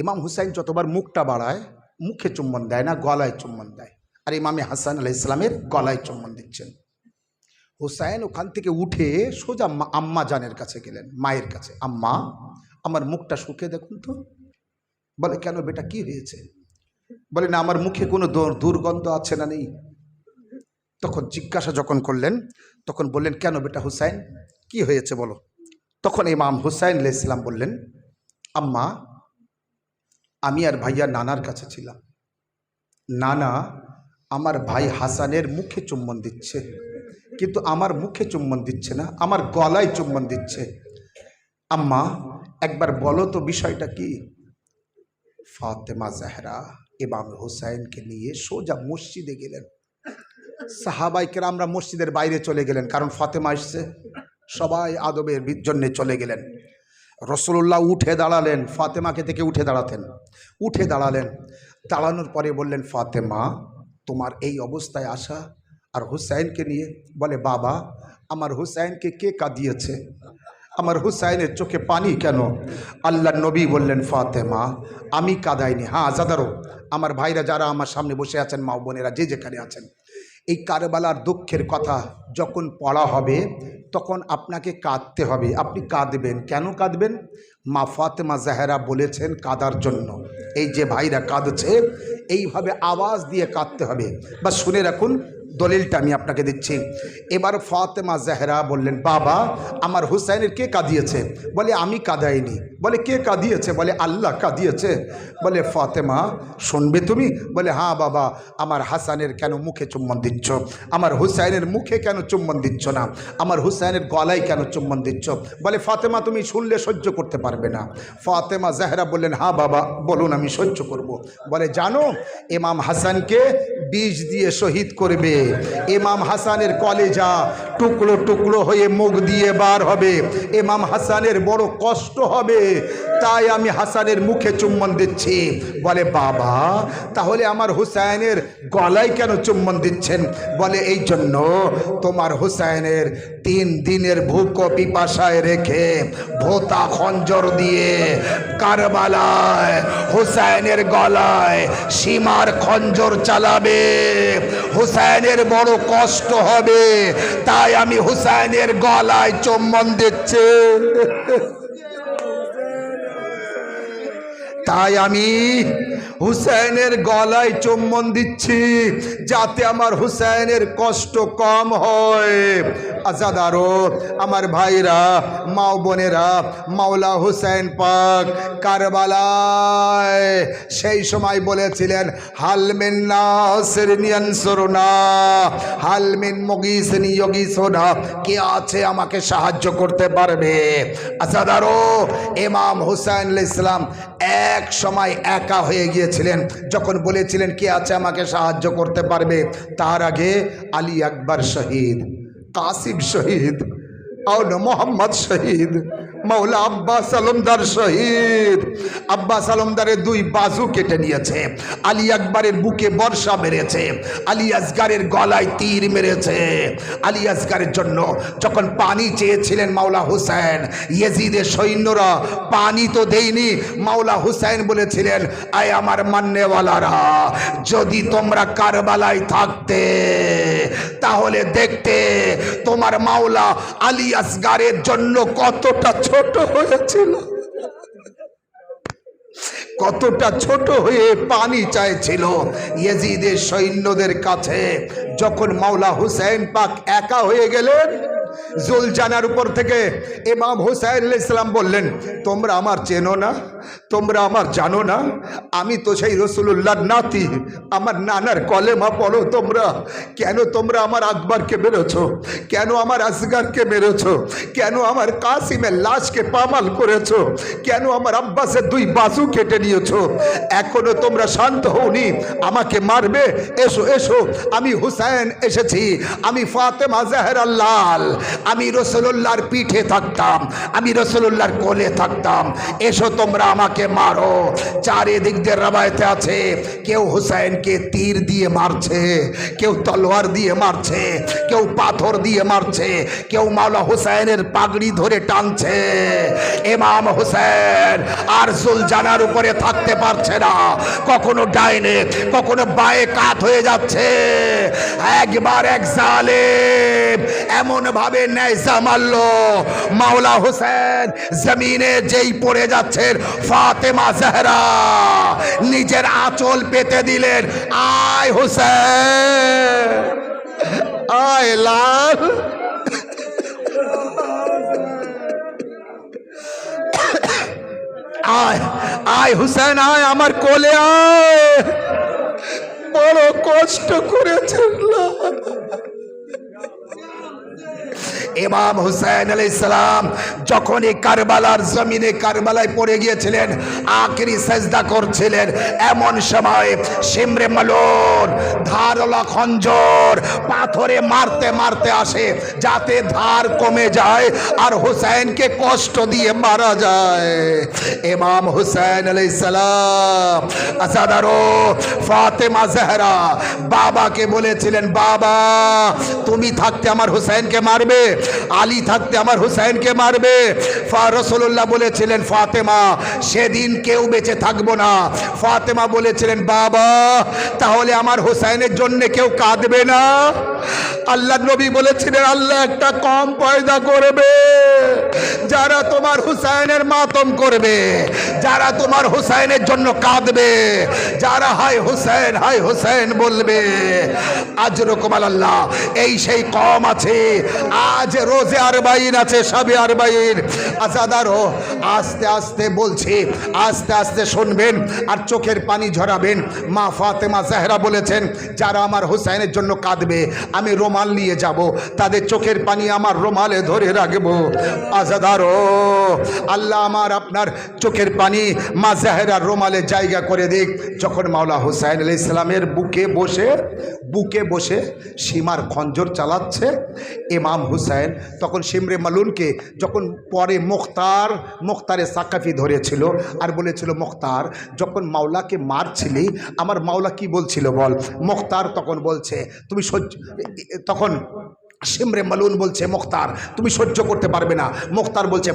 ইমাম হুসাইন যতবার মুখটা বাড়ায়, মুখে চুম্বন দেয় না, গলায় চুম্বন দেয়, আর ইমামে হাসান আলাইহিস সালামের গলায় চুম্বন দিচ্ছেন। হুসাইন ওখান থেকে উঠে সোজা আম্মা জানের কাছে গেলেন, মায়ের কাছে। আম্মা, আমার মুখটা শুকে দেখুন তো। বলে, কেন বেটা, কি হয়েছে? বলে না, আমার মুখে কোনো দুর্গন্ধ আছে না নেই? তখন জিজ্ঞাসা যখন করলেন তখন বললেন, কেন বেটা হুসাইন, কি হয়েছে বলো? তখন ইমাম হুসাইন আলাইহিস সালাম বললেন, আম্মা, আমি আর ভাইয়া নানার কাছে ছিলাম। নানা আমার ভাই হাসানের মুখে চুম্বন দিচ্ছে, কিন্তু আমার মুখে চুম্বন দিচ্ছে না, আমার গলায় চুম্বন দিচ্ছে। আম্মা একবার বলো তো বিষয়টা কি? ফাতেমা জাহরা ইমাম হুসাইনকে নিয়ে সোজা মসজিদে গেলেন। সাহাবাই কেরামরা মসজিদের বাইরে চলে গেলেন, কারণ ফাতেমা এসছে, সবাই আদবের জন্যে চলে গেলেন। রসুল্লাহ উঠে দাঁড়ালেন, ফাতেমাকে থেকে উঠে দাঁড়াতেন, উঠে দাঁড়ালেন। দাঁড়ানোর পরে বললেন, ফাতেমা তোমার এই অবস্থায় আসা আর হুসাইনকে নিয়ে? বলে, বাবা আমার হুসাইনকে কে কাঁদিয়েছে? আমার হুসাইনের চোখে পানি কেন? আল্লাহ নবী বললেন, ফাতেমা আমি কাঁদাইনি। হ্যাঁ আজাদারও আমার ভাইরা যারা আমার সামনে বসে আছেন, মা বোনেরা যে যেখানে আছেন, এই কারবালার দুঃখের কথা যখন পড়া হবে তখন আপনাকে কাঁদতে হবে। আপনি কাঁদবেন, কেন কাঁদবেন? মা ফাতেমা জাহরা বলেছেন কাঁদার জন্য। এই যে ভাইরা কাঁদছে এইভাবে আওয়াজ দিয়ে কাঁদতে হবে। বা শুনে রাখুন, দলিলটা আমি আপনাকে দিচ্ছি। এবার ফাতেমা জাহরা বললেন, বাবা আমার হুসাইনের কে কাঁদিয়েছে? বলে, আমি কাঁদাইনি। বলে, কে কাঁদিয়েছে? বলে, আল্লাহ কাঁদিয়েছে। বলে, ফাতেমা শুনবে তুমি? বলে, হ্যাঁ বাবা, আমার হাসানের কেন মুখে চুম্বন দিচ্ছ? আমার হুসাইনের মুখে কেন চুম্বন দিচ্ছ না? আমার হুসাইনের গলায় কেন চুম্বন দিচ্ছ? বলে, ফাতেমা তুমি শুনলে সহ্য করতে পারবে না। ফাতেমা জাহরা বললেন, হ্যাঁ বাবা বলুন, আমি সহ্য করব। বলে, জানো ইমাম হাসানকে বিষ দিয়ে শহীদ করবে, ইমাম হাসানের কলেজা টুকরো টুকরো হয়ে মুখ দিয়ে বার হবে, ইমাম হাসানের বড় কষ্ট হবে, তাই আমি হাসানের মুখে চুম্বন দিচ্ছি। বলে, বাবা তাহলে আমার হুসাইনের গলায় কেন চুম্বন দিচ্ছেন? বলে, এই জন্য তোমার হুসাইনের 3 দিনের ভুক ও পিপাসায় রেখে ভোতা খঞ্জর দিয়ে কারবালায় হুসাইনের গলায় সীমার খঞ্জর চালাবে, হুসাইনের বড় কষ্ট হবে, তাই আমি হুসাইনের গলায় চুম্বন দিচ্ছি। তাই আমি হুসাইনের গলায় চুম্বন দিচ্ছি যাতে আমার হুসাইনের কষ্ট কম হয়। আজাদারো আমার ভাইরা, মা বোনেরা, মাওলা হুসাইন পাক কারবালায় সেই সময় বলেছিলেন, হালমিন নাসিরিন ইয়ানসুরনা হালমিন মুগিসিন ইউগিসুনা, কে আছে আমাকে সাহায্য করতে পারবে? আজাদারো ইমাম হুসাইন আলাইহিস সালাম এক সময় একা হয়ে গিয়েছিলেন, যখন বলেছিলেন কে আছে আমাকে সাহায্য করতে পারবে, তার আগে আলী আকবর শহীদ, কাসিম শহীদ, और मोहम्मद शहीद, मौला अब्बास आलमदार शहीद। अब्बास आलमदारेर 2 बाजू केटे निয়েছে, আলী আকবরের বুকে বর্ষা মেরেছে, আলী আসগারের গলায় তীর মেরেছে। আলী আসগারের জন্য যখন পানি চেয়েছিলেন মাওলা হুসাইন, ইয়েজিদের সৈন্যরা পানি তো দেয়নি, মাওলা হুসাইন বলেছিলেন, আয় আমার মান্নেওয়ালারা, যদি তোমরা কারবালায় থাকতে তাহলে দেখতে তোমার মাওলা আলী আসগারের জন্য কতটা ছোট হয়েছিল, কতটা ছোট হয়ে পানি চাইছিল ইয়েজিদের সৈন্যদের কাছে। যখন মাওলা হুসাইন পাক একা হয়ে গেলেন, জুলজানার উপর থেকে ইমাম হুসাইন আলাইহিস সালাম বললেন, তোমরা আমার চেনো না, তোমরা আমার জানো না, আমি তো সেই রসুলুল্লাহর নাতি, আমার নানার কলেমা পড়ো তোমরা, কেন তোমরা আমার আকবরকে মেরেছো? কেন আমার আসগারকে মেরেছো? কেন আমার কাসিমের লাশকে পামাল করেছো? কেন আমার আব্বাসের 2 বাজু কেটে নিয়েছো? এখনো তোমরা শান্ত হওনি, আমাকে মারবে? এসো এসো, আমি হুসাইন এসেছি, আমি ফাতেমা জাহরার লাল, আমি রসুলুল্লাহর পিঠে থাকতাম, আমি রসুলুল্লাহর কোলে থাকতাম, এসো তোমরা আমাকে মারো। চারিদিক দিয়ে রবায়েতে আছে, কেউ হুসাইনকে তীর দিয়ে মারছে, কেউ তলোয়ার দিয়ে মারছে, কেউ পাথর দিয়ে মারছে, কেউ মাওলা হুসাইনের পাগড়ি ধরে টানছে। ইমাম হুসাইন আর জুলজানার উপরে থাকতে পারছে না, কখনো ডাইনে কখনো বায়ে কাত হয়ে যাচ্ছে। একবার এক জালেম এমন ভাবে কিভাবে নেজা মারলো। মাওলা হোসেন জমিনে যেই পড়ে যাচ্ছেন, ফাতেমা জাহরা নিজের আঁচল পেতে দিলেন, আয় হোসেন, আয় লাল, আয় আয় হুসেন, আয় আমার কোলে আয়, বড় কষ্ট করেছেন। ইমাম হুসাইন আলাইহিস সালাম যখনই কারবালার জমিনে কারবালায় পড়ে গিয়েছিলেন, আখেরি সেজদা করছিলেন, এমন সময় শিমরে মালুন ধারালা খঞ্জর পাথরে মারতে মারতে আসে, যাতে ধার কমে যায় আর হুসাইনকে কষ্ট দিয়ে মারা যায়। ইমাম হুসাইন আলাইহিস সালাম আসাদারো ফাতেমা জাহরা বাবাকে বলেছিলেন, বাবা তুমি থাকতে আমার হুসাইনকে মারবে, আলী থাকতে আমার হুসাইনকে মারবে। রাসূলুল্লাহ বলেছিলেন, ফাতেমা সেদিন কেউ বেঁচে থাকবো না। ফাতেমা বলেছিলেন, বাবা তাহলে আমার হুসাইনের জন্য কেউ কাঁদবে না? আল্লাহ নবী বলেছিলেন, আল্লাহ একটা কম পয়দা করবে, যারা তোমার হুসাইনের মাতম করবে, যারা তোমার হুসাইনের জন্য কাঁদবে, যারা হায় হুসাইন হায় হুসাইন বলবে। আজ রকম আল্লাহ এই সেই কম আছে, আজ রোজে আরবাইন আছে, সবে আরবাইন। আজাদারও আস্তে আস্তে বলছি, আস্তে আস্তে শুনবেন আর চোখের পানি ঝরাবেন। মা ফাতেমা জাহরা বলেছেন, যারা আমার হুসাইনের জন্য কাঁদবে আমি রুমাল নিয়ে যাব, তাদের চোখের পানি আমার রুমালে ধরে রাখবো। আজাদারও আল্লাহ আমার আপনার চোখের পানি মা জাহরার রুমালে জায়গা করে দিক। যখন মাওলা হুসাইন আলাইহিস সালামের বুকে বসে সীমার খঞ্জর চালাচ্ছে ইমাম হুসাইন, তখন শিমরে মালুনকে যখন পরে মুখতারে সাকাফি ধরেছিল আর বলেছিল, মুখতার যখন মাওলাকে মারছিলি আমার মাওলা কি বলছিল বল। মুখতার তখন বলছে তুমি তখন শিমরে মালুন বলছে, মুখতার তুমি সহ্য করতে পারবে না। মুখতার বলছে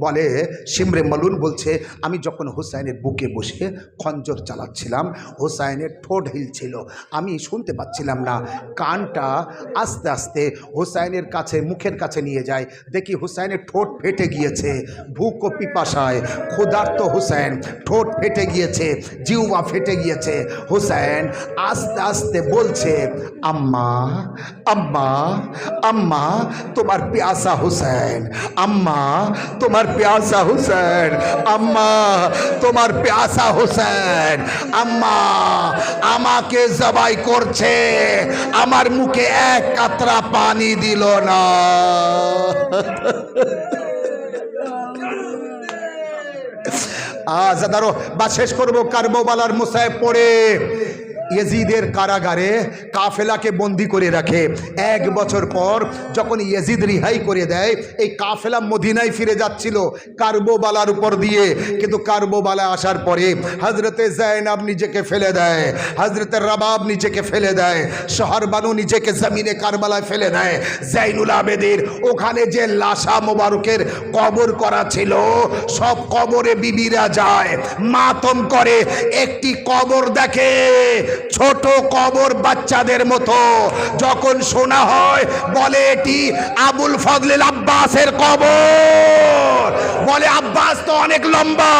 বলে শিমরে মালুন বলছে, আমি যখন হুসাইনের বুকে বসে খঞ্জর চালাচ্ছিলাম, হুসাইনের ঠোঁট হিলছিল, আমি শুনতে পাচ্ছিলাম না। কানটা আস্তে আস্তে হুসাইনের কাছে মুখের কাছে নিয়ে যায়, দেখি হুসাইনের ঠোঁট ফেটে গিয়েছে। ভুক ও পিপাসায় ক্ষুধার্ত হুসাইন, ঠোঁট ফেটে গিয়েছে, জিহ্বা ফেটে গিয়েছে। হুসাইন আস্তে আস্তে বলছে, আম্মা আম্মা আম্মা তোমার প্যাসা হুসেন, আম্মা তোমার প্যাসা হুসেন, আম্মা তোমার প্যাসা হুসেন, আম্মা আমাকে জবাই করছে, আমার মুখে এক কাতরা পানি দিল না। আজাদারো বা শেষ করবো কারবালার মুসাইব পড়ে ইয়েজিদের কারাগারে কাফেলাকে বন্দি করে রাখে। 1 বছর পর যখন ইয়েজিদ রিহাই করে দেয়, এই কাফেলা মদিনায় ফিরে যাচ্ছিল কারবালার উপর দিয়ে, কিন্তু কারবালা আসার পরে হজরতে জাইনাব নিজেকে ফেলে দেয়, হজরতে রাবাব নিজেকে ফেলে দেয়, শহরবানু নিজেকে জমিনে কারবালায় ফেলে দেয়। জাইনুল আবেদির ওখানে যে লাশা মোবারকের কবর করা ছিল, সব কবরে বিবিরা যায়, মাতম করে। একটি কবর দেখে, ছোট কবর বাচ্চাদের মতো। যখন শোনা হয় বলে এটি আবুল ফজল আব্বাসের কবর, বলে আব্বাস তো অনেক লম্বা,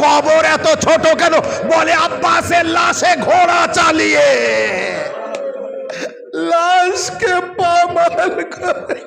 কবর এত ছোট কেন? বলে আব্বাসের লাশে ঘোড়া চালিয়ে লাশকে পামাল করে